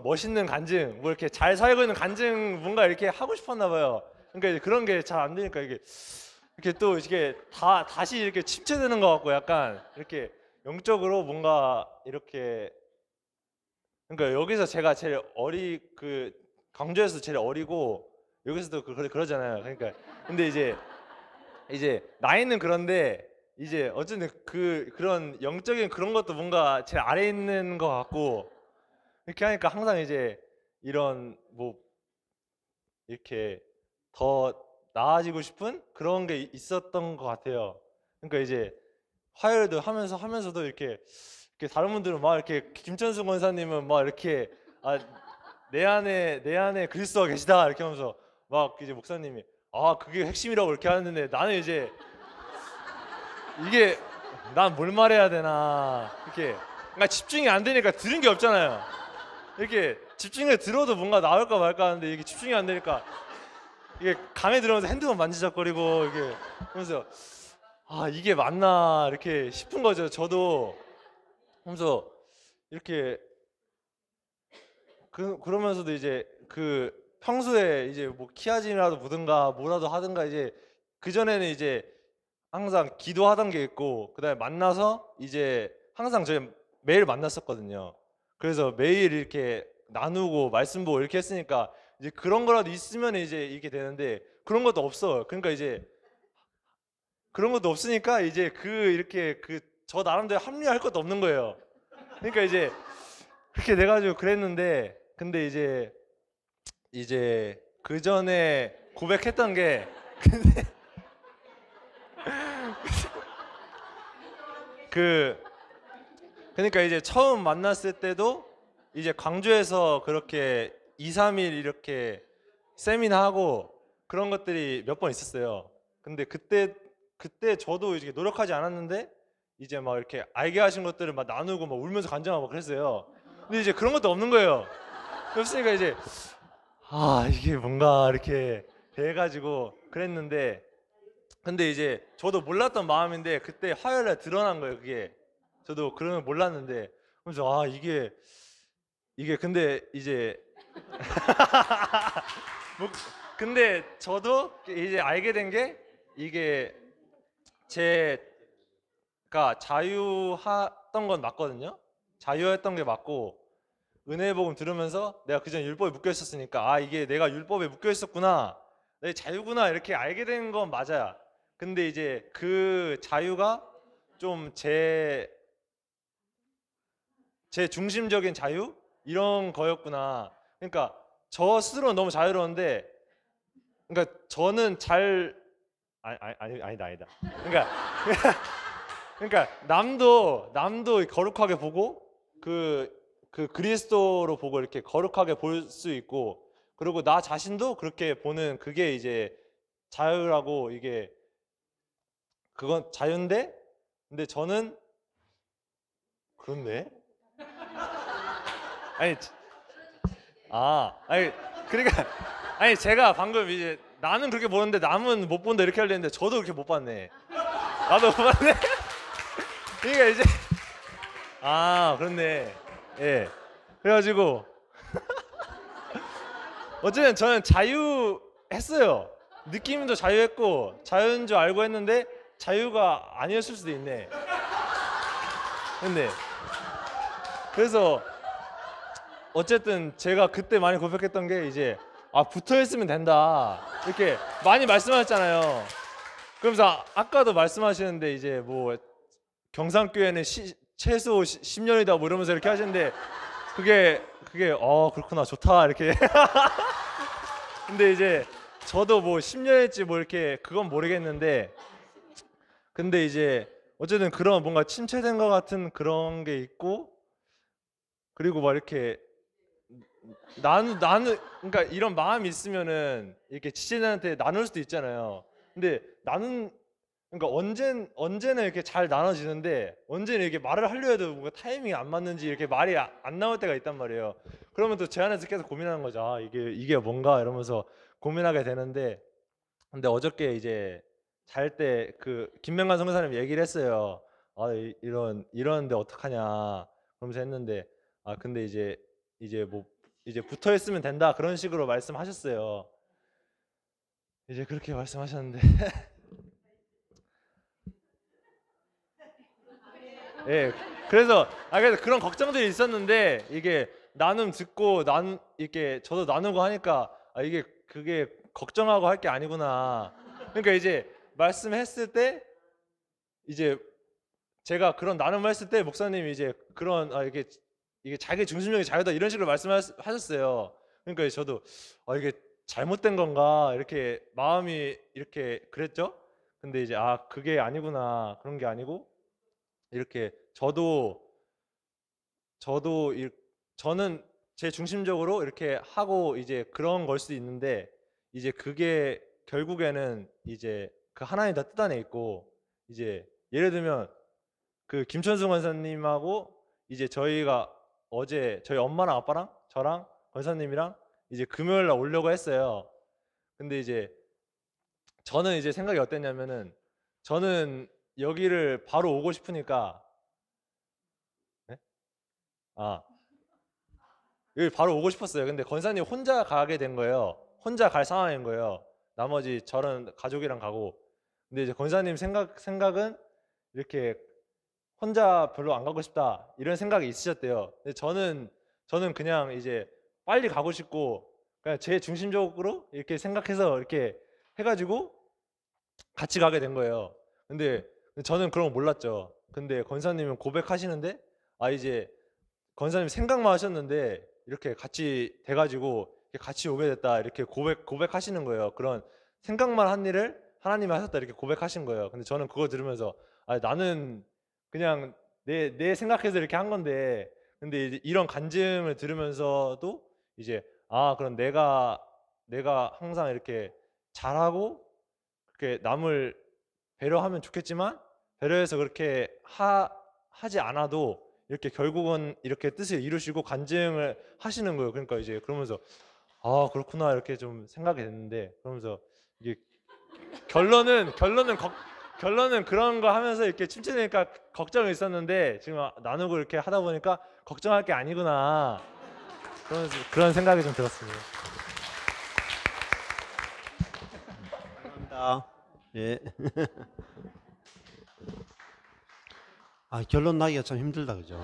멋있는 간증, 뭐 이렇게 잘 살고 있는 간증 뭔가 이렇게 하고 싶었나 봐요. 그러니까 이제 그런 게 잘 안 되니까 이게 이렇게 또 이게 다시 이렇게 침체되는 것 같고 약간 이렇게 영적으로 뭔가 이렇게. 그러니까 여기서 제가 제일 그 강조에서 제일 어리고 여기서도 그러잖아요. 그러니까 근데 이제 나이는 그런데 이제 어쨌든 그런 영적인 그런 것도 뭔가 제일 아래에 있는 것 같고 이렇게 하니까 항상 이제 이런 뭐 이렇게 더 나아지고 싶은 그런 게 있었던 것 같아요. 그러니까 이제 화요일도 하면서도 이렇게 다른 분들은 막 이렇게 김천수 권사님은 막 이렇게 내 안에 그리스도가 계시다 이렇게 하면서 막 이제 목사님이 그게 핵심이라고 이렇게 하는데 나는 이제 이게 난 뭘 말해야 되나 이렇게 그러니까 집중이 안 되니까 들은 게 없잖아요. 이렇게 집중해 들어도 뭔가 나올까 말까 하는데 이게 집중이 안 되니까 이게 강에 들어오면서 핸드폰 만지작거리고 이게 그러면서 이게 맞나 이렇게 싶은 거죠. 저도 하면서 이렇게 그러면서도 이제 그 평소에 이제 뭐 키아진이라도 묻든가 뭐라도 하든가 이제 그 전에는 이제 항상 기도하던 게 있고 그다음에 만나서 이제 항상 저희 매일 만났었거든요. 그래서 매일 이렇게 나누고 말씀 보고 이렇게 했으니까 이제 그런 거라도 있으면 이제 이렇게 되는데 그런 것도 없어요. 그러니까 이제 그런 것도 없으니까 이제 이렇게 저 나름대로 합리화할 것도 없는 거예요. 그러니까 이제 그렇게 돼가지고 그랬는데 근데 이제 그 전에 고백했던 게 그러니까 이제 처음 만났을 때도 이제 광주에서 그렇게 2, 3일 이렇게 세미나하고 그런 것들이 몇 번 있었어요. 근데 그때 저도 이제 노력하지 않았는데 이제 막 이렇게 알게 하신 것들을 막 나누고 막 울면서 간증하고 그랬어요. 근데 이제 그런 것도 없는 거예요. 없으니까 이제 이게 뭔가 이렇게 돼가지고 그랬는데 근데 이제 저도 몰랐던 마음인데 그때 화요일에 드러난 거예요. 그게 저도 그런 걸 몰랐는데 그래서 이게 근데 이제 뭐 근데 저도 이제 알게 된 게 이게 제가 자유했던 건 맞거든요. 자유했던 게 맞고 은혜의 복음 들으면서 내가 그전 율법에 묶여 있었으니까 이게 내가 율법에 묶여 있었구나, 내 자유구나 이렇게 알게 된 건 맞아요. 근데 이제 그 자유가 좀 제 중심적인 자유 이런 거였구나. 그러니까 저 스스로는 너무 자유로운데 그러니까 저는 아니다. 그러니까 남도 거룩하게 보고 그 그리스도로 보고 이렇게 거룩하게 볼 수 있고 그리고 나 자신도 그렇게 보는 그게 이제 자유라고 이게 그건 자유인데 근데 저는 그렇네. 그러니까 제가 방금 이제 나는 그렇게 보는데 남은 못 본다 이렇게 하려는데 저도 그렇게 못 봤네. 나도 못 봤네. 그러니까 이제 그렇네. 예. 그래가지고 어쨌든 저는 자유했어요. 느낌도 자유했고 자유인 줄 알고 했는데 자유가 아니었을 수도 있네. 근데 그래서 어쨌든 제가 그때 많이 고백했던 게 이제 붙어 있으면 된다 이렇게 많이 말씀하셨잖아요. 그러면서 아까도 말씀하시는데 이제 뭐 경상교회는 최소 10년이다 뭐 이러면서 이렇게 하시는데 그게 그렇구나 좋다 이렇게. 근데 이제 저도 뭐 10년일지 뭐 이렇게 그건 모르겠는데, 근데 이제 어쨌든 그런 뭔가 침체된 것 같은 그런 게 있고, 그리고 막 이렇게 나는 그러니까 이런 마음이 있으면은 이렇게 지체들한테 나눌 수도 있잖아요. 근데 나는 그러니까 언제는 이렇게 잘 나눠지는데 언제는 이렇게 말을 하려 해도 뭔가 타이밍이 안 맞는지 이렇게 말이 안 나올 때가 있단 말이에요. 그러면 또 제 안에서 계속 고민하는 거죠. 아, 이게 뭔가 이러면서 고민하게 되는데, 근데 어저께 이제 잘 때 그 김명관 선교사님 얘기를 했어요. 아, 이러는데 어떡하냐 그러면서 했는데, 아 근데 이제 뭐 이제 붙어 있으면 된다 그런 식으로 말씀하셨어요. 이제 그렇게 말씀하셨는데 예, 그래서 그런 걱정들이 있었는데, 이게 나눔 듣고 이렇게 저도 나누고 하니까 그게 걱정하고 할 게 아니구나. 그러니까 이제 말씀했을 때 이제 제가 그런 나눔을 했을 때 목사님이 이제 그런 이게 자기 중심적인 자유다 이런 식으로 말씀하셨어요. 그러니까 저도 이게 잘못된 건가 이렇게 마음이 이렇게 그랬죠. 근데 이제 그게 아니구나, 그런 게 아니고 이렇게 저는 제 중심적으로 이렇게 하고 이제 그런 걸 수도 있는데, 이제 그게 결국에는 이제 그 하나님 다 뜻 안에 있고, 이제 예를 들면 그 김천수 권사님하고 이제 저희가 어제 저희 엄마랑 아빠랑 저랑 권사님이랑 이제 금요일 날 오려고 했어요. 근데 이제 저는 이제 생각이 어땠냐면은, 저는 여기를 바로 오고 싶으니까 여기 바로 오고 싶었어요. 근데 권사님 혼자 가게 된 거예요. 혼자 갈 상황인 거예요. 나머지 저는 가족이랑 가고. 근데 이제 권사님 생각은 이렇게 혼자 별로 안 가고 싶다 이런 생각이 있으셨대요. 근데 저는 그냥 이제 빨리 가고 싶고 그냥 제 중심적으로 이렇게 생각해서 이렇게 해가지고 같이 가게 된 거예요. 근데 저는 그런 거 몰랐죠. 근데 권사님은 고백하시는데, 이제 권사님 생각만 하셨는데 이렇게 같이 돼가지고 이렇게 같이 오게 됐다 이렇게 고백하시는 거예요. 그런 생각만 한 일을 하나님이 하셨다 이렇게 고백하신 거예요. 근데 저는 그거 들으면서 나는 그냥 내 생각해서 이렇게 한 건데, 근데 이제 이런 간증을 들으면서도 이제 그럼 내가 항상 이렇게 잘하고 그렇게 남을 배려하면 좋겠지만, 배려해서 그렇게 하지 않아도 이렇게 결국은 이렇게 뜻을 이루시고 간증을 하시는 거예요. 그러니까 이제 그러면서 그렇구나 이렇게 좀 생각이 됐는데, 그러면서 이게 결론은 그런 거 하면서 이렇게 침체되니까 걱정이 있었는데, 지금 나누고 이렇게 하다 보니까 걱정할 게 아니구나, 그러면서 그런 생각이 좀 들었습니다. 감사합니다. 예. 결론 나기가 참 힘들다, 그죠?